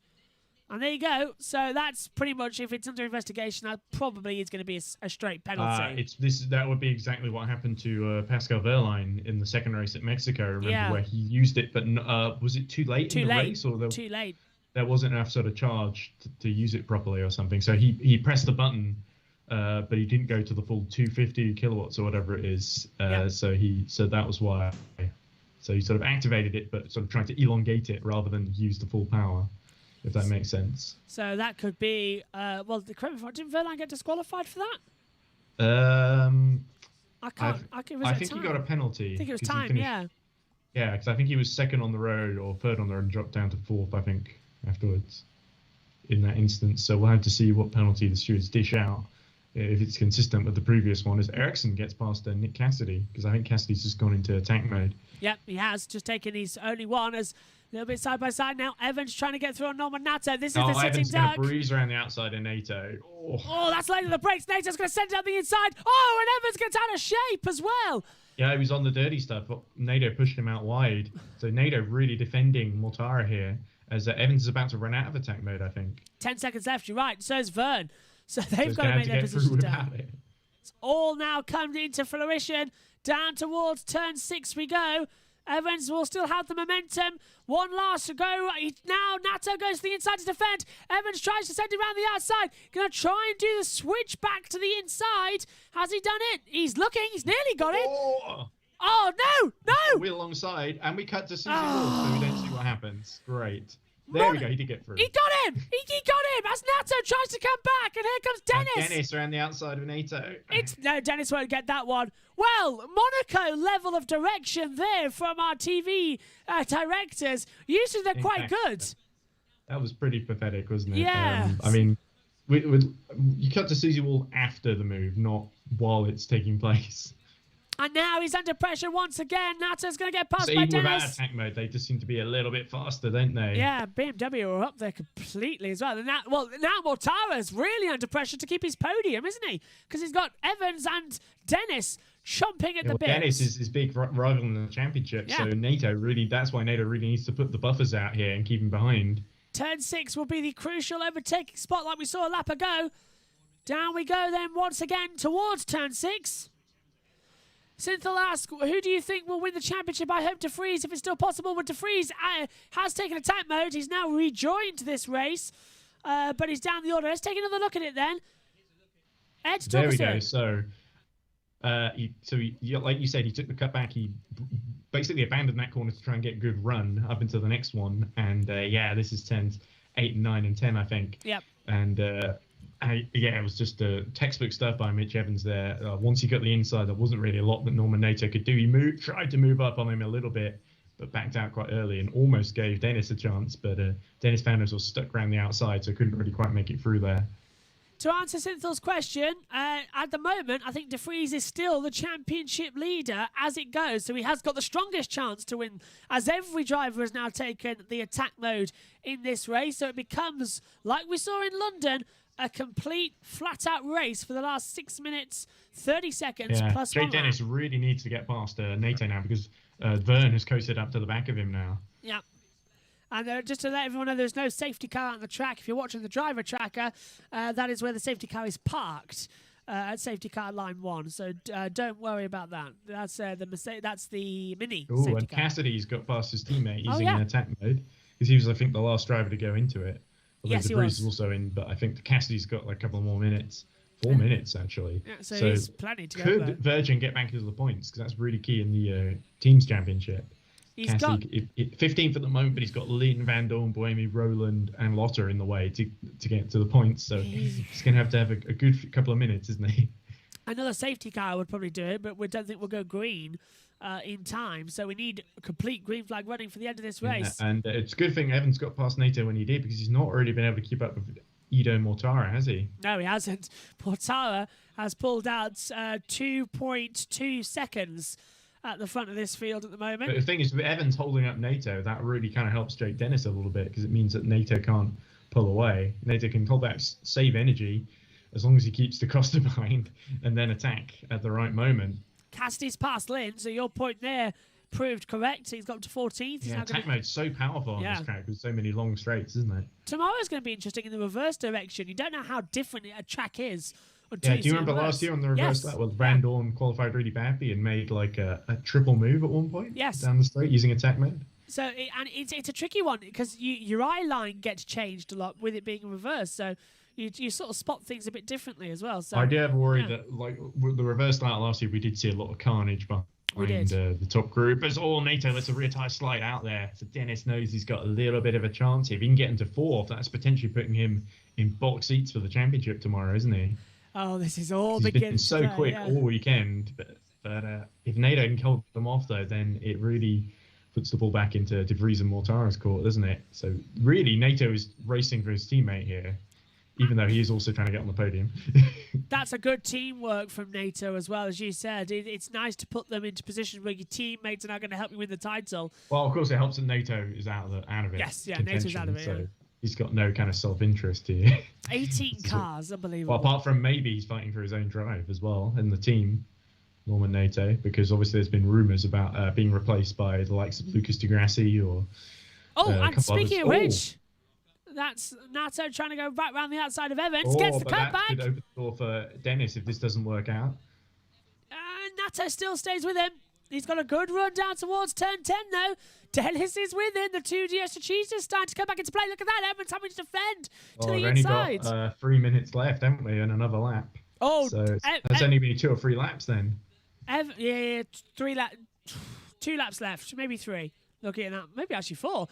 And there you go. So that's pretty much, if it's under investigation, that probably is going to be a straight penalty. That would be exactly what happened to Pascal Wehrlein in the second race at Mexico. Remember where he used it, but was it too late in the race? Or too late. There wasn't enough sort of charge to use it properly or something. So he pressed the button but he didn't go to the full 250 kilowatts or whatever it is. Yeah. So that was why. So he sort of activated it, but sort of trying to elongate it rather than use the full power, if that makes sense. So that could be, well, didn't Verline get disqualified for that? I think he got a penalty. I think it was 'cause he time, finished- yeah. Yeah, because I think he was second on the road or third on the road and dropped down to fourth, I think, afterwards in that instance. So we'll have to see what penalty the stewards dish out if it's consistent with the previous one, as Ericsson gets past Nick Cassidy, because I think Cassidy's just gone into attack mode. Yep, he has just taken his only one as a little bit side by side now. Evans trying to get through on Norman Nato. This is the sitting Evans duck. going to breeze around the outside of NATO. Oh, that's late to the brakes. Nato's going to send it up the inside. Oh, and Evans gets out of shape as well. Yeah, he was on the dirty stuff, but NATO pushed him out wide. So NATO really defending Mortara here, as Evans is about to run out of attack mode, I think. 10 seconds left, you're right. So is Vern. So they've got to gonna make their have to get position through down. without it. It's all now come into fruition. Down towards turn 6 we go. Evans will still have the momentum. One last to go. Now Nato goes to the inside to defend. Evans tries to send it around the outside. Going to try and do the switch back to the inside. Has he done it? He's looking. He's nearly got it. Oh, no. Wheel alongside, and we cut to Susie Wolf, so we don't see what happens. Great. There we go. He did get through. He got him. He got him as Nato tries to come back. And here comes Dennis. Dennis around the outside of NATO. No, Dennis won't get that one. Well, Monaco level of direction there from our TV directors. Usually they're quite good. That was pretty pathetic, wasn't it? Yeah. I mean, you cut to Susie Wolf after the move, not while it's taking place. And now he's under pressure once again. Nato's going to get passed So by even without Dennis. attack mode, they just seem to be a little bit faster, don't they? Yeah, BMW are up there completely as well. And now Mortara's really under pressure to keep his podium, isn't he? Because he's got Evans and Dennis chomping at the bit. Dennis is big rival in the championship, so that's why NATO really needs to put the buffers out here and keep him behind. Turn 6 will be the crucial overtaking spot like we saw a lap ago. Down we go then once again towards turn 6. Cynthia asks, who do you think will win the championship? I hope De Vries, if it's still possible. But De Vries has taken attack mode. He's now rejoined this race, but he's down the order. Let's take another look at it then. Ed, talk there us we through go. it. So, like you said, he took the cutback. He basically abandoned that corner to try and get a good run up into the next one. And this is turns 8, 9, and 10, I think. Yep. And it was just textbook stuff by Mitch Evans there. Once he got the inside, there wasn't really a lot that Norman Nato could do. He tried to move up on him a little bit, but backed out quite early and almost gave Dennis a chance. But Dennis found himself stuck around the outside, so couldn't really quite make it through there. To answer Cynthia's question, at the moment, I think De Vries is still the championship leader as it goes. So he has got the strongest chance to win, as every driver has now taken the attack mode in this race. So it becomes, like we saw in London, a complete flat-out race for the last 6 minutes, 30 seconds plus Jake 1 Dennis lap. really needs to get past NATO now, because Vern has coasted up to the back of him now. Yeah. And just to let everyone know, there's no safety car on the track. If you're watching the driver tracker, that is where the safety car is parked at safety car line 1. So don't worry about that. That's the mini Oh, safety and car. Cassidy's got past his teammate using yeah. an attack mode, because he was, I think, the last driver to go into it. Although Yes, De he Vries was. is also in, but I think Cassidy's got like a couple more minutes. 4 minutes, actually. Yeah, so he's plenty to go. Could Virgin get back into the points? Because that's really key in the teams championship. He's got 15th at the moment, but he's got Lynn, Van Dorn, Boemi, Roland, and Lotter in the way to get to the points. So he's going to have a good couple of minutes, isn't he? another safety car would probably do it, but we don't think we'll go green in time. So we need a complete green flag running for the end of this race. Yeah, and it's a good thing Evans got past NATO when he did, because he's not really been able to keep up with Ido Mortara, has he? No, he hasn't. Mortara has pulled out 2.2 seconds at the front of this field at the moment. But the thing is, with Evans holding up NATO, that really kind of helps Jake Dennis a little bit, because it means that NATO can't pull away. NATO can hold back, save energy, as long as he keeps the Costa behind, and then attack at the right moment. Cassidy's past Lynn, so your point there proved correct. He's got to 14th. He's Yeah, now attack mode's so powerful on this track with so many long straights, isn't it? Tomorrow's going to be interesting in the reverse direction. You don't know how different a track is. Yeah, do you remember last year on the reverse lap? Well, Van Dorn qualified really badly and made like a triple move at one point down the straight using attack mode. So it's a tricky one because your eye line gets changed a lot with it being in reverse. So you sort of spot things a bit differently as well. So I do have a worry that, like with the reverse start last year, we did see a lot of carnage behind the top group. But NATO lets a rear tyre slide out there. So Dennis knows he's got a little bit of a chance here. If he can get into fourth, that's potentially putting him in box seats for the championship tomorrow, isn't he? Oh, this is all He's begins been so to play, quick yeah. all weekend. But if NATO can hold them off, though, then it really puts the ball back into De Vries and Mortara's court, doesn't it? So really, NATO is racing for his teammate here, even though he is also trying to get on the podium. That's a good teamwork from NATO as well, as you said. It's nice to put them into positions where your teammates are now going to help you win the title. Well, of course, it helps that NATO is out of it. Yes, yeah, NATO's out of it. So yeah. he's got no kind of self-interest here. 18 cars, unbelievable. Well, apart from maybe he's fighting for his own drive as well in the team, Norman NATO, because obviously there's been rumours about being replaced by the likes of Lucas Di Grassi or. And speaking of which, that's NATO trying to go back round the outside of Evans. Gets the that cutback. could open the door for Dennis if this doesn't work out. NATO still stays with him. He's got a good run down towards turn 10 though. Dennis is with him. The 2DS strategies starting to come back into play. Look at that. Evans having to defend to the we've inside. only got 3 minutes left, haven't we, and another lap. Oh, so that's only been 2 or 3 laps then. 2 laps left, maybe 3. Looking at that, maybe actually 4.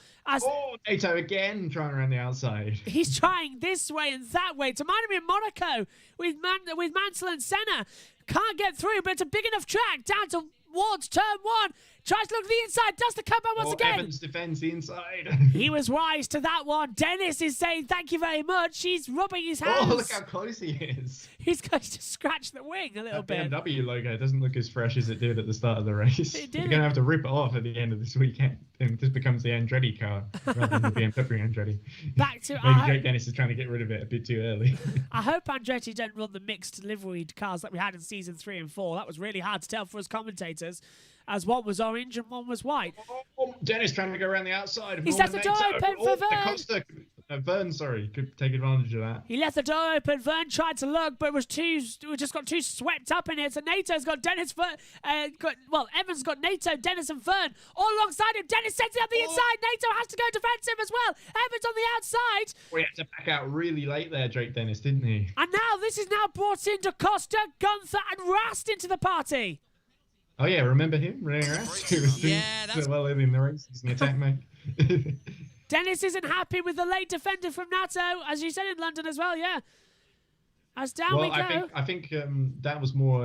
NATO again trying around the outside. He's trying this way and that way. To mind him in Monaco with Mansell and Senna. Can't get through, but it's a big enough track down towards turn 1. Tries to look to the inside, does the comeback once again. Evans defends the inside. He was wise to that one. Dennis is saying thank you very much. He's rubbing his hands. Oh, look how close he is. He's going to scratch the wing a little bit. The BMW logo doesn't look as fresh as it did at the start of the race. It You're didn't. going to have to rip it off at the end of this weekend. And this becomes the Andretti car rather than the BMW Andretti. Back to Maybe Jake Dennis is trying to get rid of it a bit too early. I hope Andretti don't run the mixed liveried cars that we had in season 3 and 4. That was really hard to tell for us commentators, as one was orange and one was white. Dennis trying to go around the outside. He's left the door open for Vern. Vern, could take advantage of that. He left the door open. Vern tried to look, but we just got too swept up in it. So NATO's got Dennis, Evans got NATO, Dennis and Vern all alongside him. Dennis sends it up the inside. NATO has to go defensive as well. Evans on the outside. We had to back out really late there, Drake Dennis, didn't he? And now this is now brought in Da Costa, Gunther and Rast into the party. Oh yeah, remember him? René Rast, who was doing so well in the race. He's an attack mate. Dennis isn't happy with the late defender from NATO, as you said in London as well, yeah. As down we go. I think that was more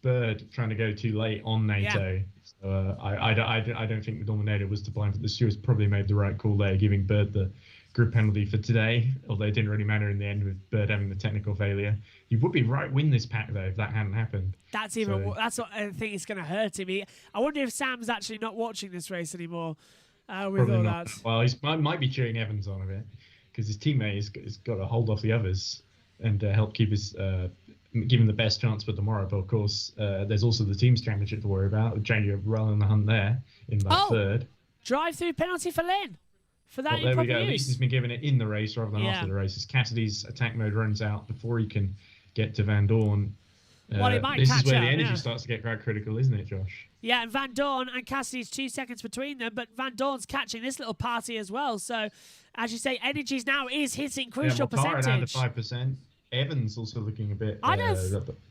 Bird trying to go too late on NATO. Yeah. So I don't think Norman NATO was to blame for the stewards. Probably made the right call there, giving Bird the group penalty for today. Although it didn't really matter in the end with Bird having the technical failure. He would be right win this pack though if that hadn't happened. That's what I think it's going to hurt him. I wonder if Sam's actually not watching this race anymore. With all that. Well, he might be cheering Evans on a bit because his teammate has got to hold off the others and help keep his give him the best chance for tomorrow. But of course, there's also the team's championship to worry about. Jamie well in the hunt there in that third. Drive-through penalty for Lynn. For that, there we go. At least he's been given it in the race rather than after the race. As Cassidy's attack mode runs out before he can get to Van Dorn. Well, it might this catch is where up, the energy starts to get quite critical, isn't it, Josh? Yeah, and Van Dorn and Cassidy's 2 seconds between them, but Van Dorn's catching this little party as well. So, as you say, energies now is hitting crucial percentage. Down to 5%. Evans also looking a bit.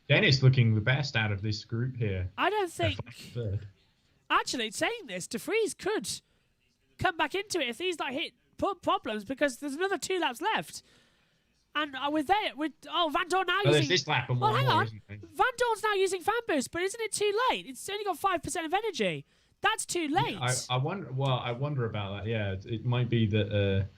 Dennis looking the best out of this group here. I don't think. Actually, saying this, De Vries could come back into it if these hit problems because there's another 2 laps left. And Van Dorn now using... this lap and hang on. Isn't it? Van Dorn's now using fan boost, but isn't it too late? It's only got 5% of energy. That's too late. Yeah, I wonder about that. Yeah, it might be that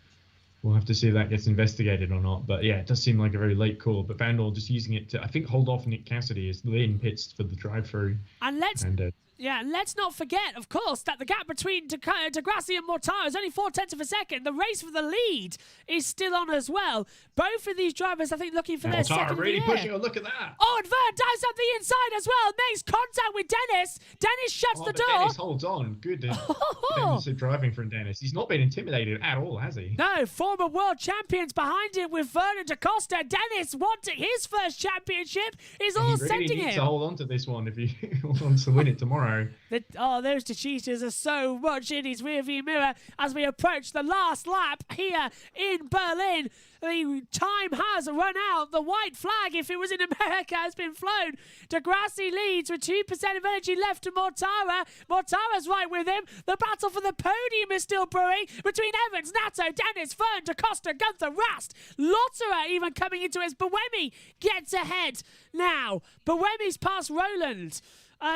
we'll have to see if that gets investigated or not. But yeah, it does seem like a very late call. But Van Dorn just using it to, I think, hold off Nick Cassidy as Lynn pits for the drive-through. And let's not forget, of course, that the gap between De Grassi and Mortara is only 0.4 of a second. The race for the lead is still on as well. Both of these drivers, I think, looking for their second really pushing. Oh, look at that. Oh, and Vern dives up the inside as well. Makes contact with Dennis. Dennis shuts the door. Dennis holds on. Good. Dennis is driving from Dennis. He's not been intimidated at all, has he? No, former world champions behind him with Vern and Da Costa. Dennis wanting his first championship is all sending him. He really needs to hold on to this one if he wants to win it tomorrow. tomorrow. Those cheaters are so much in his rearview mirror as we approach the last lap here in Berlin. The time has run out. The white flag, if it was in America, has been flown. Degrassi leads with 2% of energy left to Mortara. Mortara's right with him. The battle for the podium is still brewing between Evans, Nato, Dennis, Fern, Da Costa, Gunther, Rast. Lotterer even coming into it as Buemi gets ahead now. Buemi's past Roland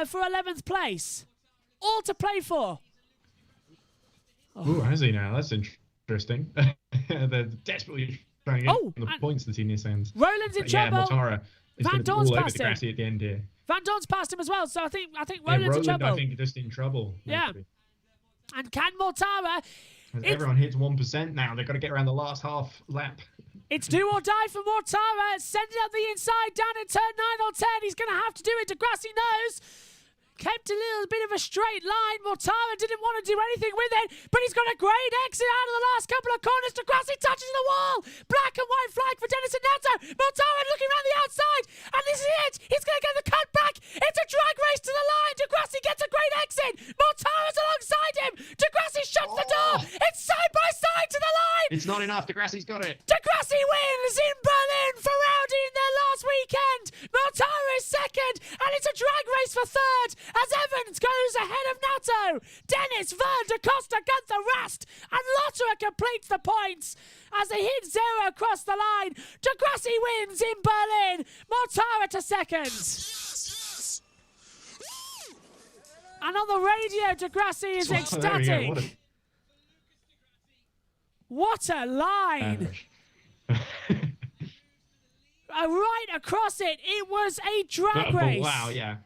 for 11th place. All to play for. Oh, has he now? That's interesting. They're desperately trying to get the points the senior sends. Roland's in trouble. Yeah, Mortara is Van going to be Dorn's all over past him. Degrassi at the end here. Van Dorn's passed him as well, so I think Roland's Roland, in trouble. I think, just in trouble. Yeah. Maybe. And can Mortara... Everyone hits 1% now. They've got to get around the last half lap. It's do or die for Mortara. Send it up the inside, down in turn 9 or 10. He's going to have to do it. Degrassi knows. Kept a little bit of a straight line. Mortara didn't want to do anything with it, but he's got a great exit out of the last couple of corners. Degrassi touches the wall. Black and white flag for Dennis and Nato. Mortara looking around the outside, and this is it. He's going to get the cut back. It's a drag race to the line. Degrassi gets a great exit. Mortara's alongside him. Degrassi shuts the door. It's side by side to the line. It's not enough. Degrassi's got it. Degrassi wins in Berlin for Audi in their last weekend. Mortara is second, and it's a drag race for third as Evans goes ahead of Nato. Dennis, Vern, Da Costa, Gunther, Rast, and Lotterer completes the points as they hit zero across the line. Degrassi wins in Berlin. Mortara to second. Yes, yes. And on the radio, Degrassi is ecstatic. What a line. Right across it. It was a drag race. Wow, yeah.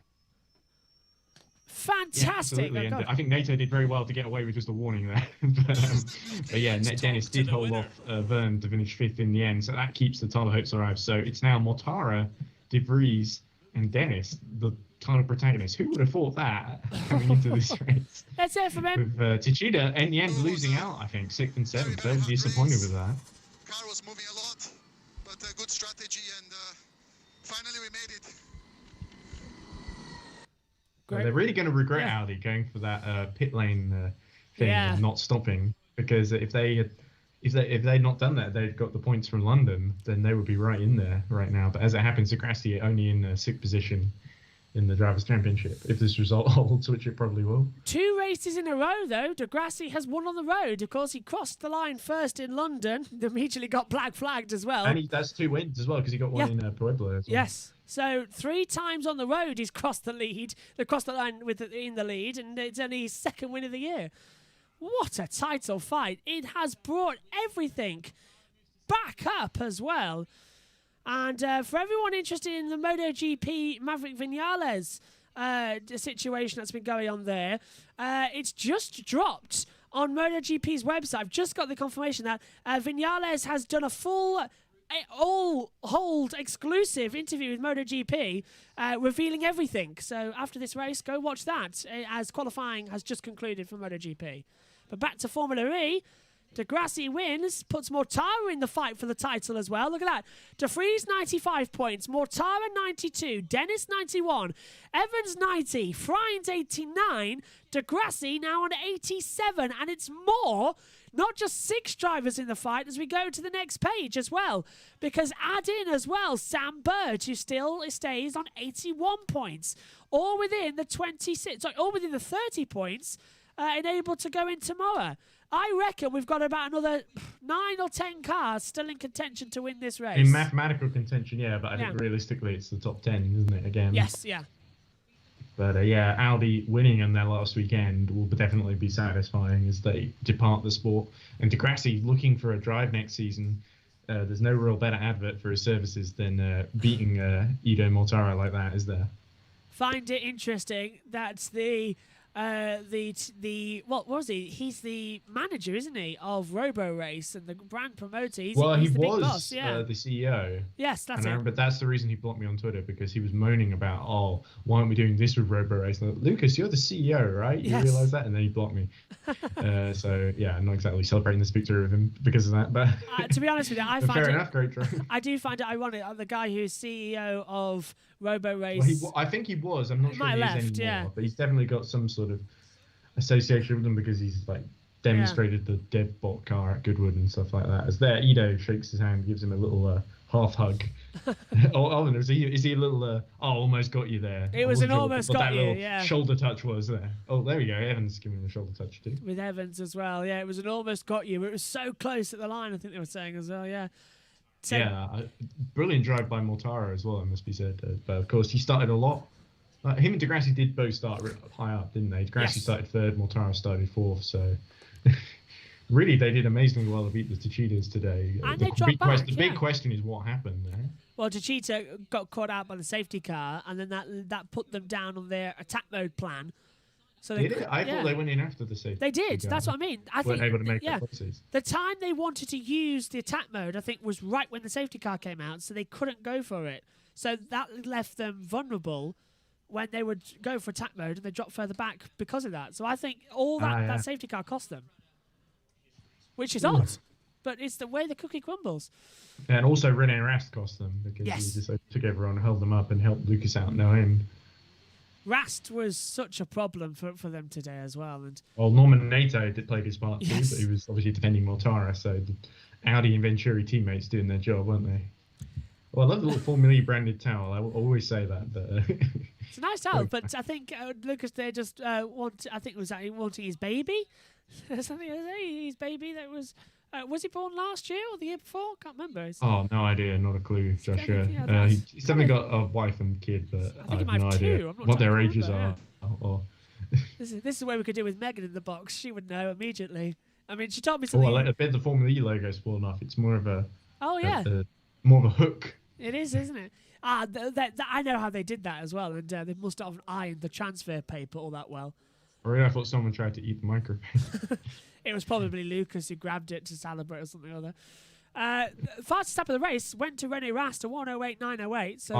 Fantastic. Yeah, and I think NATO did very well to get away with just a warning there. but yeah, Dennis did hold off Vern to finish 5th in the end, so that keeps the title hopes alive. So it's now Mortara, De Vries, and Dennis, the title protagonists. Who would have thought that coming into this race? Let's hear from him. With Tsuchida in the end losing out, I think, 6th and 7th. So disappointed with that. Car was moving a lot, but a good strategy, and finally we made it. They're really going to regret Audi going for that pit lane thing and not stopping, because if they'd not done that, they'd got the points from London, then they would be right in there right now. But as it happens, Degrassi only in 6th position in the Drivers' Championship. If this result holds, which it probably will. 2 races in a row, though. Degrassi has won on the road. Of course, he crossed the line first in London. Immediately got black flagged as well. And that's 2 wins as well, because he got one in Puebla as well. Yes. So 3 times on the road he's crossed the lead. They crossed the line in the lead, and it's only his 2nd win of the year. What a title fight. It has brought everything back up as well. And for everyone interested in the MotoGP Maverick Vinales situation that's been going on there, it's just dropped on MotoGP's website. I've just got the confirmation that Vinales has done a full all-hold exclusive interview with MotoGP, revealing everything. So after this race, go watch that, as qualifying has just concluded for MotoGP. But back to Formula E. Degrassi wins, puts Mortara in the fight for the title as well. Look at that. De Vries 95 points, Mortara 92, Dennis 91, Evans 90, Freins 89, Degrassi now on 87. And it's more, not just 6 drivers in the fight as we go to the next page as well. Because add in as well Sam Bird, who still stays on 81 points. All within the 30 points and able to go in tomorrow. I reckon we've got about another 9 or 10 cars still in contention to win this race. In mathematical contention, yeah, but I think realistically it's the top 10, isn't it, again? Yes, yeah. But Audi winning in their last weekend will definitely be satisfying as they depart the sport. And Degrassi looking for a drive next season. There's no real better advert for his services than beating Ido Mortara like that, is there? Find it interesting that the what was he? He's the manager, isn't he, of Robo Race and the brand promoter. He's Well, he the big was boss, yeah. the CEO. Yes, that's and I it. remember that's the reason he blocked me on Twitter, because he was moaning about, why aren't we doing this with Robo Race? And I'm like, Lucas, you're the CEO, right? You Yes. realise that? And then he blocked me. So yeah, I'm not exactly celebrating this victory with him because of that. But To be honest with you, I find fair it. enough, great try. I do find it ironic. The guy who's CEO of Robo Race. Well, I think he was. I'm not He sure might he have is left, anymore. yeah. But he's definitely got some sort of association with them because he's like demonstrated the dev bot car at Goodwood and stuff like that. As there, Ido shakes his hand, gives him a little half hug. Is he a little? Almost got you there. It was an almost what got that you, little yeah. shoulder touch was there. Oh, there we go. Evans giving him a shoulder touch too. With Evans as well, yeah. It was an almost got you. It was so close at the line, I think they were saying as well, yeah. So, yeah, brilliant drive by Mortara as well, it must be said. But of course, he started a lot. Him and Degrassi did both start high up, didn't they? Degrassi started third, Mortara started fourth. So really, they did amazingly well to beat the Tachitas today. And they dropped back, the big question is what happened there. Well, Tachita got caught out by the safety car, and then that put them down on their attack mode plan. So I thought they went in after the safety. They did. car. That's what I mean. I weren't think able to make yeah. places. The time they wanted to use the attack mode, I think, was right when the safety car came out, so they couldn't go for it. So that left them vulnerable when they would go for attack mode, and they dropped further back because of that. So I think all that safety car cost them, which is odd, but it's the way the cookie crumbles. And also Rene Rast cost them because he just took everyone, held them up, and helped Lucas out no end. Rast was such a problem for them today as well. And Norman Nato did play his part too, but he was obviously defending Mortara, so the Audi and Venturi teammates doing their job, weren't they? Well, I love the little Formula E branded towel. I always say that, but it's a nice towel. But I think Lucas there just wanting his baby. Something his baby that was he born last year or the year before? Can't remember. No idea, not a clue, Joshua. He's definitely got a wife and kid, but I have no idea what their ages are. This is where we could do with Megan in the box. She would know immediately. I mean, she told me something. I bet the Formula E logo's fallen off. It's more of a more of a hook. It is, isn't it? I know how they did that as well, and they must have ironed the transfer paper all that well. I thought someone tried to eat the microphone. It was probably Lucas who grabbed it to celebrate or something or other. Fastest lap of the race went to Rene Rast to 1:08.908. So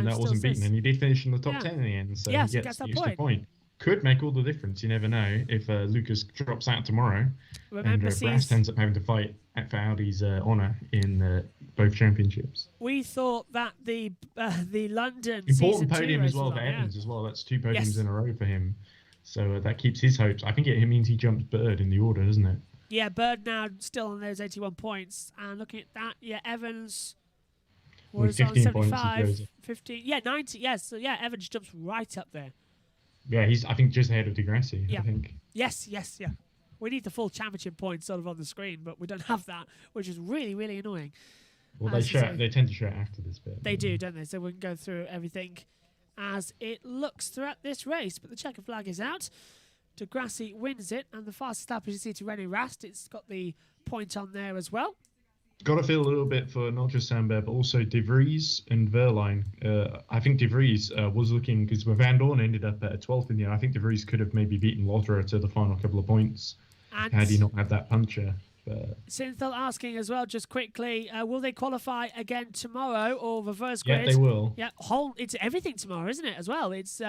that wasn't beaten, and he did finish in the top 10 in the end. So he gets the that point. Could make all the difference. You never know if Lucas drops out tomorrow, and Rast ends up having to fight for Audi's honour in both championships. We thought that the London important podium as well for Evans as well. That's 2 podiums in a row for him. So that keeps his hopes. I think it means he jumps Bird in the order, doesn't it? Yeah, Bird now still on those 81 points. And looking at that, Evans was on 75, 15, 90. Yes, so Evans jumps right up there. Yeah, he's I think just ahead of Degrassi. Yeah. I think. Yes. We need the full championship points sort of on the screen, but we don't have that, which is really, really annoying. Well, they tend to show it after this bit. They do, don't they? So we can go through everything as it looks throughout this race. But the checker flag is out. Degrassi wins it, and the fastest lap, as you see, to Rene Rast. It's got the point on there as well. Got to feel a little bit for not just Sandberg, but also De Vries and Verline. I think De Vries was looking, because Van Dorn ended up at 12th in the end. I think De Vries could have maybe beaten Lotterer to the final couple of points had he not had that puncher. Synthel asking as well, just quickly, will they qualify again tomorrow or reverse grid? Yeah, they will. Yeah, it's everything tomorrow, isn't it, as well? It's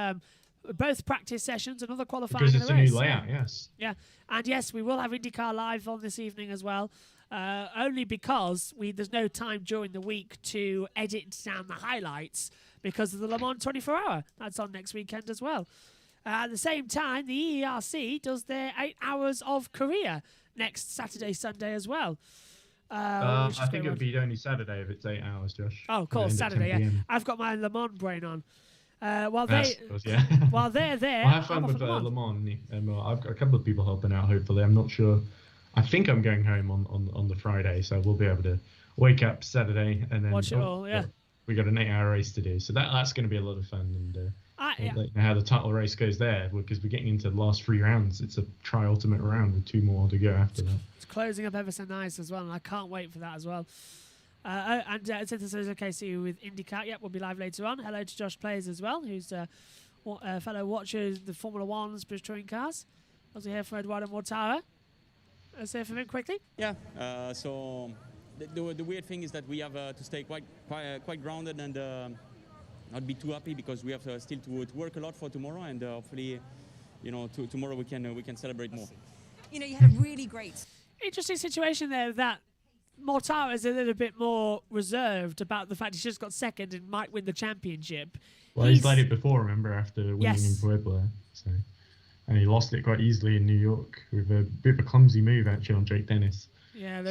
both practice sessions, another qualifying because it's a race. New layout, yes. Yeah, and yes, we will have IndyCar live on this evening as well. Only because there's no time during the week to edit down the highlights because of the Le Mans 24 Hour. That's on next weekend as well. At the same time, the EERC does their 8 hours of Korea next Saturday, Sunday as well. I think it would be only Saturday if it's 8 hours, Josh. Oh, of course, Saturday, yeah. I've got my Le Mans brain on. While they're there, I'll have fun with Le Mans. I've got a couple of people helping out, hopefully. I'm not sure. I think I'm going home on the Friday, so we'll be able to wake up Saturday and then watch it all. Yeah, we got an 8-hour race to do, so that's going to be a lot of fun. And let you know how the title race goes there, because we're getting into the last 3 rounds. It's a tri-ultimate round with 2 more to go after that. It's closing up ever so nice as well, and I can't wait for that as well. And Synthesis says, okay, see you with IndyCar. Yep, we'll be live later on. Hello to Josh Players as well, who's fellow watchers, the Formula One's British Touring Cars. As we hear from Eduardo Mortara. Let's hear from him quickly. Yeah, so the weird thing is that we have to stay quite grounded and not be too happy because we have still to work a lot for tomorrow, and hopefully, tomorrow we can celebrate more. You had a really great... Interesting situation there that Mortara is a little bit more reserved about the fact he's just got second and might win the championship. Well, he's led it before, remember, after winning in Puebla. So, and he lost it quite easily in New York with a bit of a clumsy move, actually, on Jake Dennis. Yeah,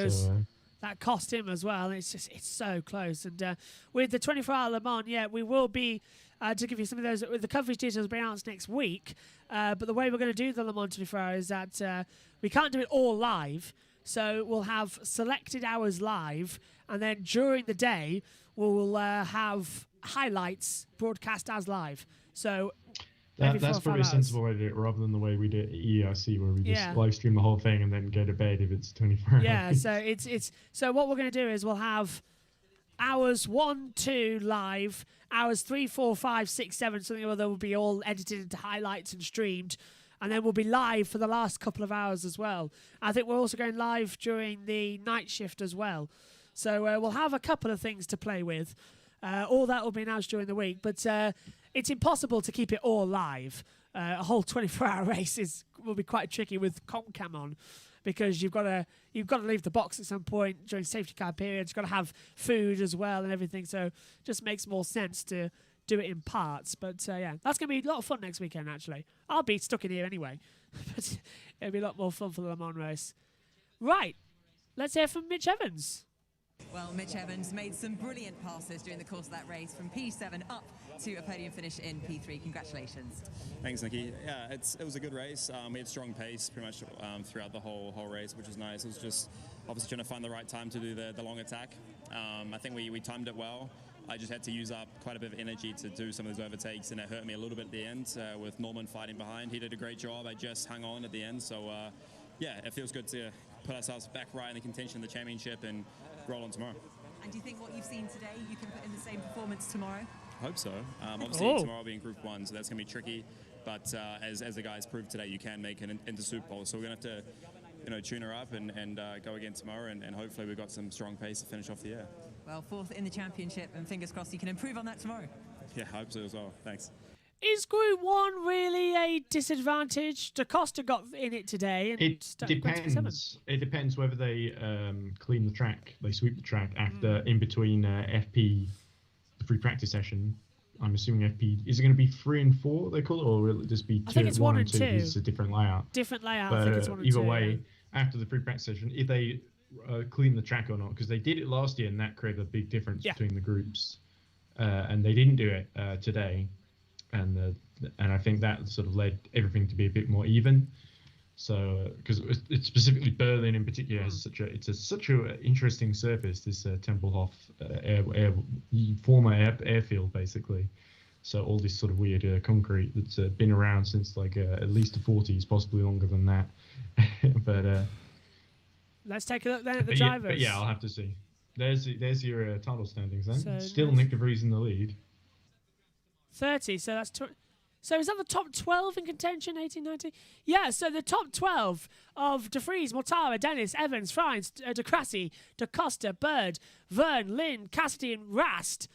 that cost him as well. It's so close. And with the 24-hour Le Mans, we will be, to give you some of those, the coverage details will be announced next week. But the way we're going to do the Le Mans 24 hours is that we can't do it all live. So we'll have selected hours live. And then during the day, we'll have highlights broadcast as live. So that's probably a sensible way to do it, rather than the way we do it at EIC, where we just live stream the whole thing and then go to bed if it's 24 hours. Yeah, so so what we're going to do is we'll have hours 1, 2 live, hours 3, 4, 5, 6, 7, something or other will be all edited into highlights and streamed, and then we'll be live for the last couple of hours as well. I think we're also going live during the night shift as well. So we'll have a couple of things to play with. All that will be announced during the week, but it's impossible to keep it all live. A whole 24-hour race will be quite tricky with Comcam on, because you've got to leave the box at some point during safety car periods. You've got to have food as well and everything, so it just makes more sense to do it in parts. But that's going to be a lot of fun next weekend, actually. I'll be stuck in here anyway, but it'll be a lot more fun for the Le Mans race. Right, let's hear from Mitch Evans. Well, Mitch Evans made some brilliant passes during the course of that race, from P7 up to a podium finish in P3. Congratulations. Thanks, Nikki. Yeah, it was a good race. We had strong pace pretty much throughout the whole race, which was nice. It was just obviously trying to find the right time to do the long attack. I think we timed it well. I just had to use up quite a bit of energy to do some of those overtakes, and it hurt me a little bit at the end with Norman fighting behind. He did a great job. I just hung on at the end. So, it feels good to put ourselves back right in the contention of the championship and roll on tomorrow. And do you think what you've seen today, you can put in the same performance tomorrow? Hope so. Obviously, tomorrow will be in Group 1, so that's going to be tricky. But as the guys proved today, you can make it into Super Bowl. So we're going to have to, tune her up and go again tomorrow, and hopefully we've got some strong pace to finish off the year. Well, 4th in the championship, and fingers crossed you can improve on that tomorrow. Yeah, I hope so as well. Thanks. Is Group 1 really a disadvantage? Da Costa got in it today. And it depends. It depends whether they clean the track, they sweep the track after in between FP, the free practice session. I'm assuming FP, is it going to be 3 and 4 they call it, or will it just be 2? I think it's 1 and 2. It's a different layout. Different layout. But I think it's 1 and 2. either way, after the free practice session, if they clean the track or not, because they did it last year and that created a big difference between the groups, and they didn't do it today. And I think that sort of led everything to be a bit more even. So because it's specifically Berlin in particular has such a interesting surface, this Tempelhof former airfield basically. So all this sort of weird concrete that's been around since like at least the 40s, possibly longer than that. But let's take a look then at the drivers. But yeah, I'll have to see. There's your title standings then. So still Nick de Vries in the lead. 30, so that's... So is that the top 12 in contention, 1890? Yeah, so the top 12 of De Vries, Mortara, Dennis, Evans, Frines, De Crassi, Da Costa, Bird, Verne, Lynn, Cassidy and Rast,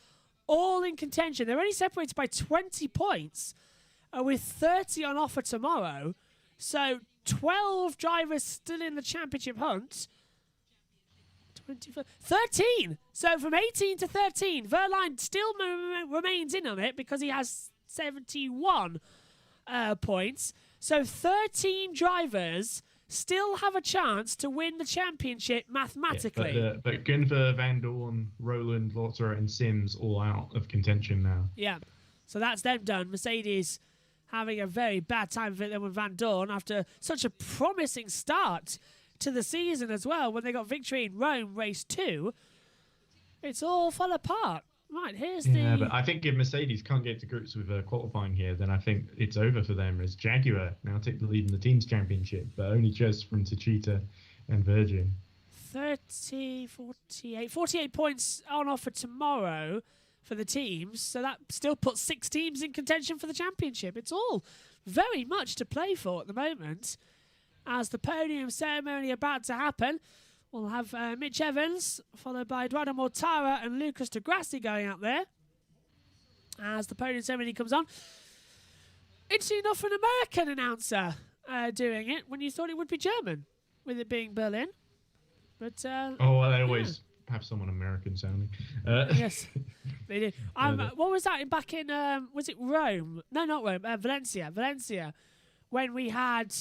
all in contention. They're only separated by 20 points, with 30 on offer tomorrow. So 12 drivers still in the championship hunt. 13! So from 18 to 13, Verline still remains in on it because he has 71 points. So 13 drivers still have a chance to win the championship mathematically. Yeah, but Gunther, Van Dorn, Roland, Lotterer and Sims all out of contention now. Yeah, so that's them done. Mercedes having a very bad time of it then with Van Dorn after such a promising start to the season as well when they got victory in Rome race 2. It's all fell apart. Right, here's the... Yeah, but I think if Mercedes can't get to grips with qualifying here, then I think it's over for them as Jaguar now take the lead in the team's championship, but only just from Techeetah and Virgin. 48 points on offer tomorrow for the teams. So that still puts 6 teams in contention for the championship. It's all very much to play for at the moment. As the podium ceremony about to happen, we'll have Mitch Evans, followed by Eduardo Mortara and Lucas de Grassi going out there. As the podium ceremony comes on. Interesting enough, an American announcer doing it when you thought it would be German, with it being Berlin. But well, they always have someone American sounding. Yes, they do. What was that back in? Was it Rome? No, not Rome. Valencia. Valencia, when we had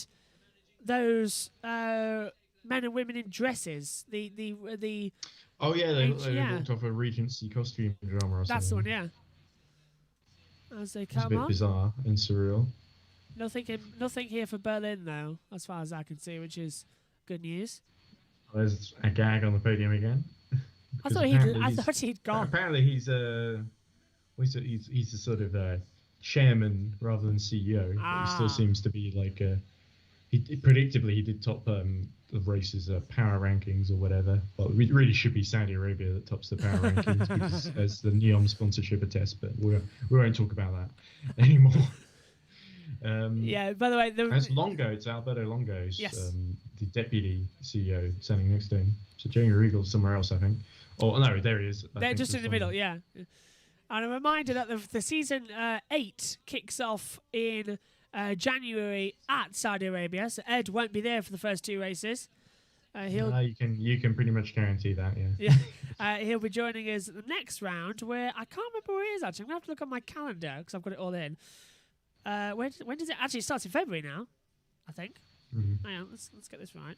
those men and women in dresses. Oh yeah, they looked off a Regency costume drama or something. That's the one, yeah. As they come It's a bit on. bizarre and surreal. Nothing here for Berlin though, as far as I can see, which is good news. There's a gag on the podium again. I thought he'd gone. Apparently he's a sort of chairman rather than CEO. He still seems to be like predictably he did top the races power rankings or whatever. Well, it really should be Saudi Arabia that tops the power rankings because as the Neom sponsorship attests, but we won't talk about that anymore. Yeah, by the way, it's Longo. It's Alberto Longo, yes. The deputy CEO, standing next to him. So Jamie Regal's somewhere else, I think. Oh no, there he is. They're just in the middle, yeah. And a reminder that the season 8 kicks off in January at Saudi Arabia, so Ed won't be there for the first 2 races. You can pretty much guarantee that, yeah. Yeah, he'll be joining us the next round, where I can't remember where he is actually. I'm gonna have to look on my calendar because I've got it all in. When does it actually start? In February now, I think. Mm-hmm. Hang on, let's get this right.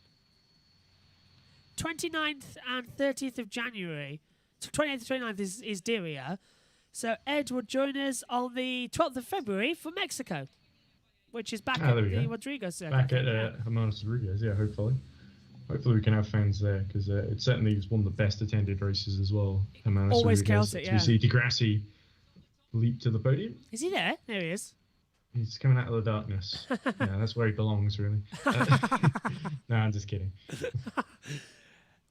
29th and 30th of January. So 28th and 29th is Diria. So Ed would join us on the 12th of February for Mexico, which is back at the Rodriguez circuit. Back at Hermanos Rodriguez, yeah, hopefully. Hopefully we can have fans there, because it certainly is one of the best attended races as well. Hermanos Always Rodriguez. chaotic, yeah. We see de Grassi leap to the podium. Is he there? There he is. He's coming out of the darkness. Yeah, that's where he belongs, really. No, I'm just kidding.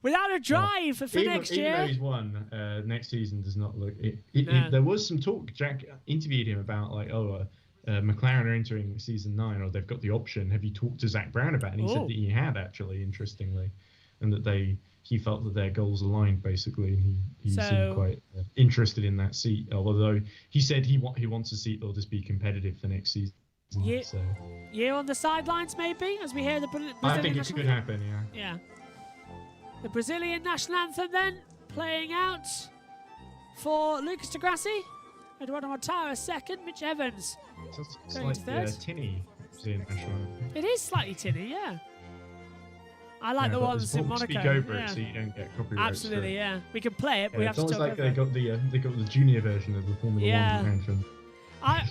Without a drive for next year. Even though he's won, next season does not look... There was some talk. Jack interviewed him about, McLaren are entering season 9, or they've got the option. Have you talked to Zach Brown about it? And he said that he had, actually, interestingly, and that he felt that their goals aligned, basically, and he seemed quite interested in that seat, although he said he wants a seat that'll just be competitive for next season. You on the sidelines, maybe, as we hear the Brazilian I think it could happen, yeah. Yeah. The Brazilian national anthem, then, playing out for Lucas de Grassi. Eduardo Mortara second, Mitch Evans going to third. Tinny Brazilian national anthem. It is slightly tinny, yeah. I like the ones in Monaco. Speak over it so you don't get copyright. Absolutely, yeah. We can play it, but we have to talk over they got the junior version of the Formula 1 anthem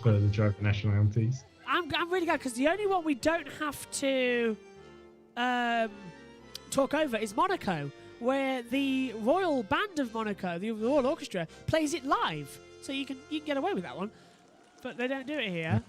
for the driver nationalities. I'm really glad, because the only one we don't have to talk over is Monaco, where the Royal Band of Monaco, the Royal Orchestra, plays it live, so you can get away with that one. But they don't do it here.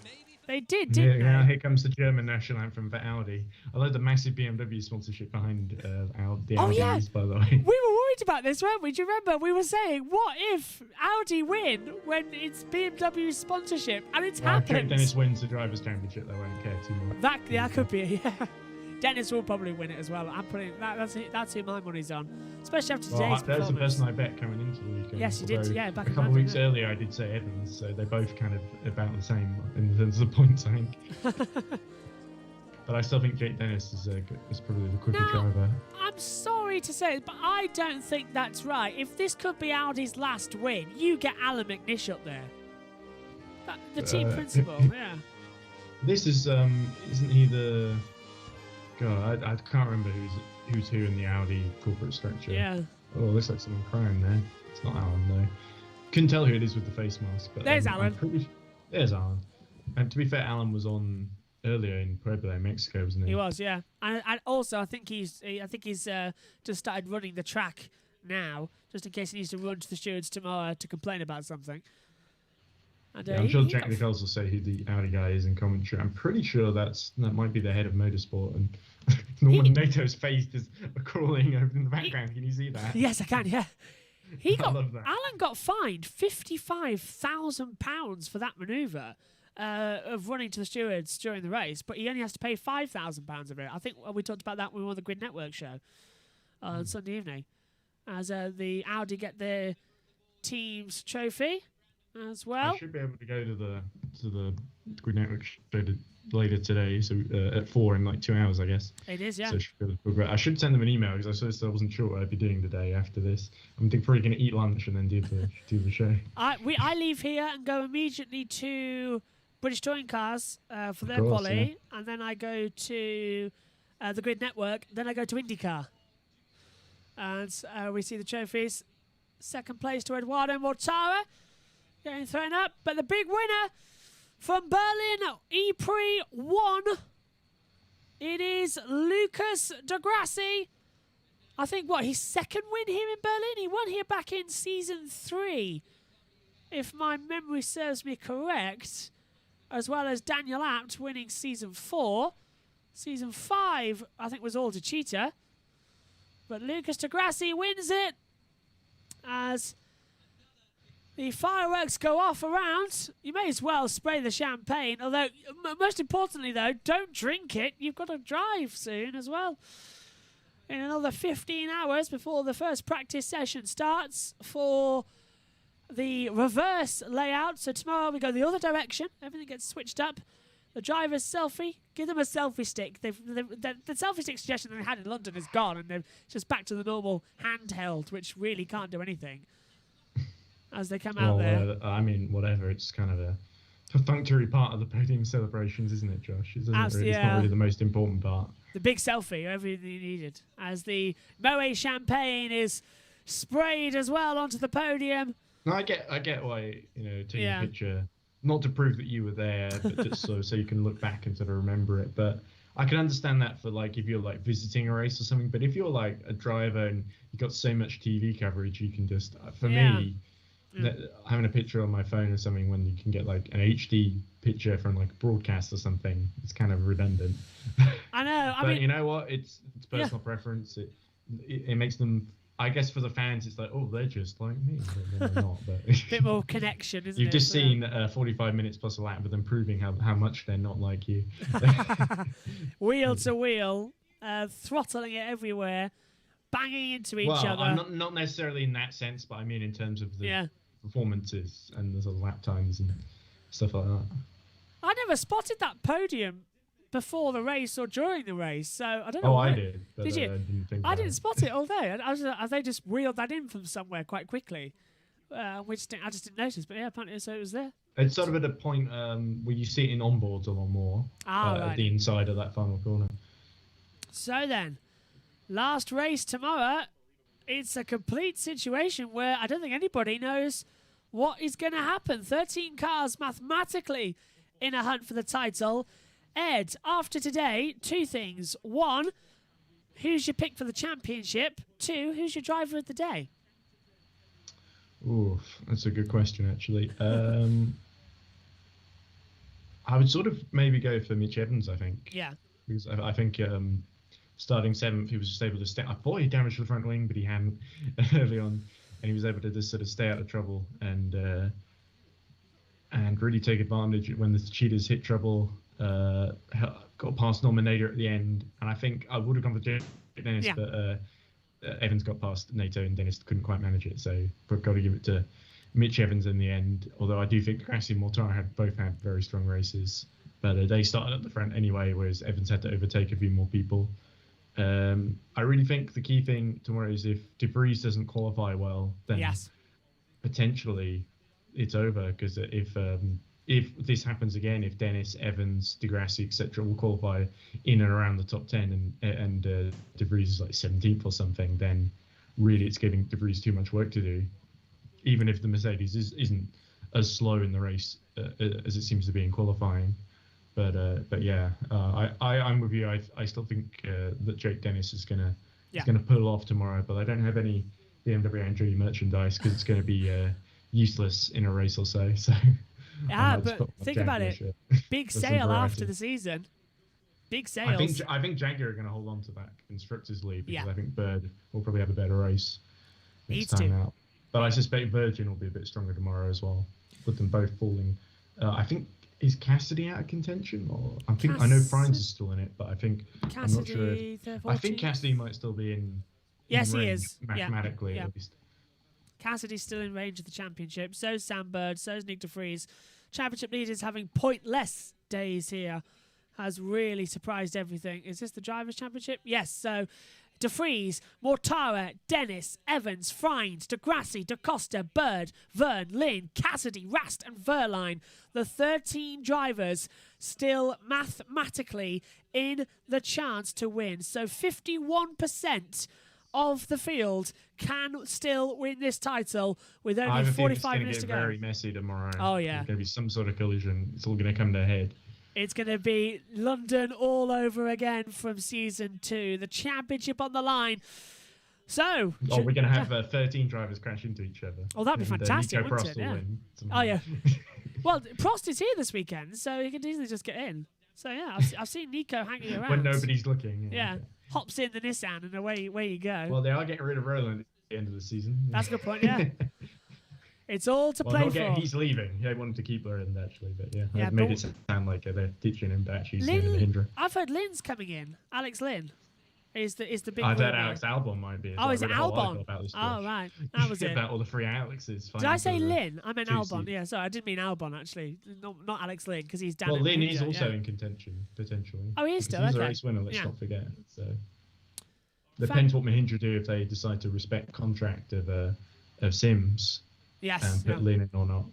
They didn't they? Now here comes the German national anthem for Audi. I love the massive BMW sponsorship behind the Audis, by the way. We were worried about this, weren't we? Do you remember? We were saying, what if Audi win when it's BMW sponsorship? And it's happened. Dennis wins the Drivers' Championship, they won't care too much. That could be, yeah. Dennis will probably win it as well. I'm putting that's who my money's on, especially after today's performance. That's the person I bet coming into the weekend. Yes, you did. Yeah, back a couple of weeks earlier, I did say Evans, so they're both kind of about the same in terms of the points, I think. But I still think Jake Dennis is probably the quicker driver. I'm sorry to say it, but I don't think that's right. If this could be Audi's last win, you get Alan McNish up there. The team principal, yeah. This is isn't he the? God, I can't remember who's who in the Audi corporate structure. Yeah. Oh, looks like someone crying there. It's not Alan, though. Couldn't tell who it is with the face mask. But there's Alan. There's Alan. And to be fair, Alan was on earlier in Puebla, Mexico, wasn't he? He was, yeah. And also, I think he's just started running the track now, just in case he needs to run to the stewards tomorrow to complain about something. And, I'm sure Jack Nicholls will say who the Audi guy is in commentary. I'm pretty sure that might be the head of motorsport. And Norman Nato's face is crawling over in the background. Can you see that? Yes, I can, yeah. I love that. Alan got fined £55,000 for that manoeuvre of running to the stewards during the race, but he only has to pay £5,000 of it. I think we talked about that when we were on the Grid Network show on Sunday evening, as the Audi get their team's trophy as well. I should be able to go to the Grid Network show later today, so at 4 in like 2 hours, I guess. It is, yeah. So I should send them an email because I wasn't sure what I'd be doing today after this. I'm probably going to eat lunch and then do the show. I leave here and go immediately to British Touring Cars for their quali, and then I go to the Grid Network, then I go to IndyCar. And we see the trophies. Second place to Eduardo Mortara, getting thrown up. But the big winner from Berlin, ePrix 1, it is Lucas de Grassi. I think, his second win here in Berlin? He won here back in Season 3, if my memory serves me correct, as well as Daniel Abt winning Season 4. Season 5, I think, was all to Cheetah. But Lucas de Grassi wins it as the fireworks go off around. You may as well spray the champagne, although most importantly, though, don't drink it. You've got to drive soon as well. In another 15 hours before the first practice session starts for the reverse layout. So tomorrow we go the other direction. Everything gets switched up. The driver's selfie, give them a selfie stick. The selfie stick suggestion they had in London is gone, and they're just back to the normal handheld, which really can't do anything as they come out there. I mean, whatever. It's kind of a perfunctory part of the podium celebrations, isn't it, Josh? It's not really the most important part. The big selfie, everything you needed. As the Moët champagne is sprayed as well onto the podium. No, I get why, taking a picture, not to prove that you were there, but just so you can look back and sort of remember it. But I can understand that for if you're visiting a race or something. But if you're a driver and you've got so much TV coverage, you can just, for me, having a picture on my phone or something when you can get an HD picture from broadcast or something, it's kind of redundant. I know. But you know what? It's personal preference. It makes them. I guess for the fans, it's they're just like me. They're not. But bit more connection, isn't it? You've just seen 45 minutes plus a lap of them proving how much they're not like you. Wheel to wheel, throttling it everywhere, banging into each other. I'm not necessarily in that sense, but I mean in terms of the performances and the sort of lap times and stuff like that. I never spotted that podium before the race or during the race, so I don't know. I did. But, did you? I didn't spot it all day. They just wheeled that in from somewhere quite quickly. I just didn't notice, but apparently so it was there. It's sort of at a point where you see it in onboards a lot more at the inside of that final corner. So then, last race tomorrow, it's a complete situation where I don't think anybody knows what is going to happen. 13 cars mathematically in a hunt for the title. Ed, after today, 2 things. 1, who's your pick for the championship? 2, who's your driver of the day? Ooh, that's a good question, actually. I would sort of maybe go for Mitch Evans, I think. Yeah. Because I think starting 7th, he was just able to stay. I thought he damaged the front wing, but he hadn't early on. And he was able to just sort of stay out of trouble and really take advantage when the cheaters hit trouble. Got past Nominator at the end, and I think I would have gone for Dennis, but Evans got past Nato and Dennis couldn't quite manage it, so we've got to give it to Mitch Evans in the end. Although I do think Grassi and Mortara both had very strong races, but they started at the front anyway, whereas Evans had to overtake a few more people. I really think the key thing tomorrow is if De Vries doesn't qualify well, then potentially it's over, because if this happens again, if Dennis, Evans, De Grassi, etc., will qualify in and around the top 10 and De Vries is 17th or something, then really it's giving De Vries too much work to do, even if the Mercedes isn't as slow in the race as it seems to be in qualifying. But yeah, I'm with you. I still think that Jake Dennis is gonna pull off tomorrow, but I don't have any BMW Andretti merchandise because it's going to be useless in a race or so. Yeah, but think about it. Big sale after the season. Big sales. I think Jaguar are going to hold on to that constructors lead because I think Bird will probably have a better race next time out. But I suspect Virgin will be a bit stronger tomorrow as well, with them both falling. I think, is Cassidy out of contention? Or I know Frines is still in it, but I'm not sure. I think Cassidy might still be in. Yes, in he range, is. mathematically Yeah. at least. Cassidy's still in range of the championship. So's Sam Bird. So's Nick de Vries. Championship leaders having pointless days here has really surprised everything. Is this the Drivers' Championship? Yes. So de Vries, Mortara, Dennis, Evans, Frines, De Grassi, Da Costa, Bird, Verne, Lynn, Cassidy, Rast and Verline. The 13 drivers still mathematically in the chance to win. So 51% of the field can still win this title with only 45 minutes to go. It's going to get very messy tomorrow. Oh, yeah. There's going to be some sort of collision. It's all going to come to a head. It's going to be London all over again from season 2. The championship on the line. So... we're going to have 13 drivers crash into each other. Oh, that'd be fantastic, Nico wouldn't Prost it? Yeah. will win Oh, yeah. Well, Prost is here this weekend, so he can easily just get in. So, yeah, I've seen Nico hanging around. When nobody's looking. Yeah. Okay. Hops in the Nissan and away you go. Well, they are getting rid of Roland at the end of the season. That's a good point, yeah. It's all to play for. He's leaving. They wanted to keep Roland, actually, but yeah. Yeah, I've made it sound like they're ditching him, but actually he's in the Hindra. I've heard Lynn's coming in. Alex Lynn is the big I bet rumor. Alex Albon might be. Oh, is it Albon? Oh, right. That was it. About all the free Alexes. Did I say Lynn? I meant Albon. Yeah, sorry, I didn't mean Albon, actually. Not Alex Lynn, because he's down Well, Lynn Ninja, is also in contention, potentially. Oh, he is still? He's Okay. a race winner, let's Yeah. not forget. So depends what Mahindra do if they decide to respect contract of Sims Yes. and put Lynn in or not.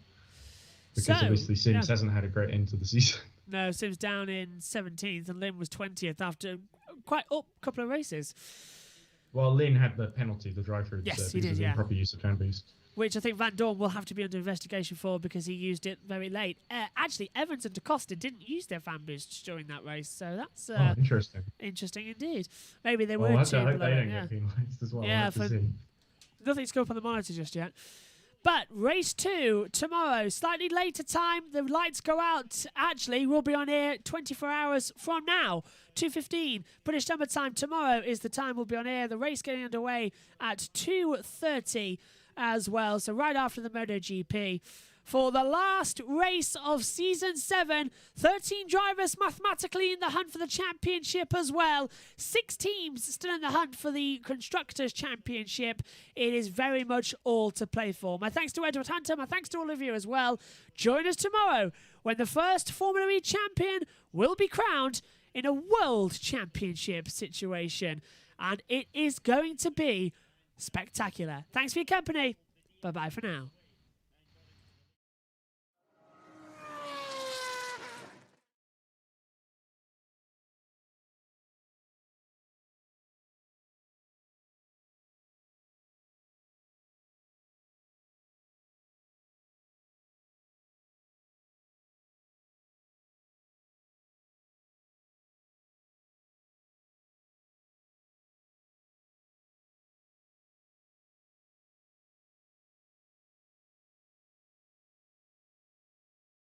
Because obviously Sims hasn't had a great end to the season. No, Sims down in 17th and Lynn was 20th after quite up a couple of races. Well, Lynn had the penalty, the drive-through, Yes, he because did, of the yeah. improper use of fan boost. Which I think Van Dorn will have to be under investigation for because he used it very late. Actually, Evans and Da Costa didn't use their fan boosts during that race, so that's Interesting. interesting indeed. Maybe they Well, were I too hope below they it, don't yeah. get penalised as well. Yeah, I'll have to see. Nothing's come up on the monitor just yet. But race 2 tomorrow, slightly later time. The lights go out. Actually, we'll be on air 24 hours from now, 2:15 British Summer Time. Tomorrow is the time we'll be on air. The race getting underway at 2:30 as well. So right after the MotoGP. For the last race of Season 7, 13 drivers mathematically in the hunt for the championship as well. 6 teams still in the hunt for the Constructors' Championship. It is very much all to play for. My thanks to Edward Hunter. My thanks to all of you as well. Join us tomorrow when the first Formula E champion will be crowned in a World Championship situation. And it is going to be spectacular. Thanks for your company. Bye-bye for now.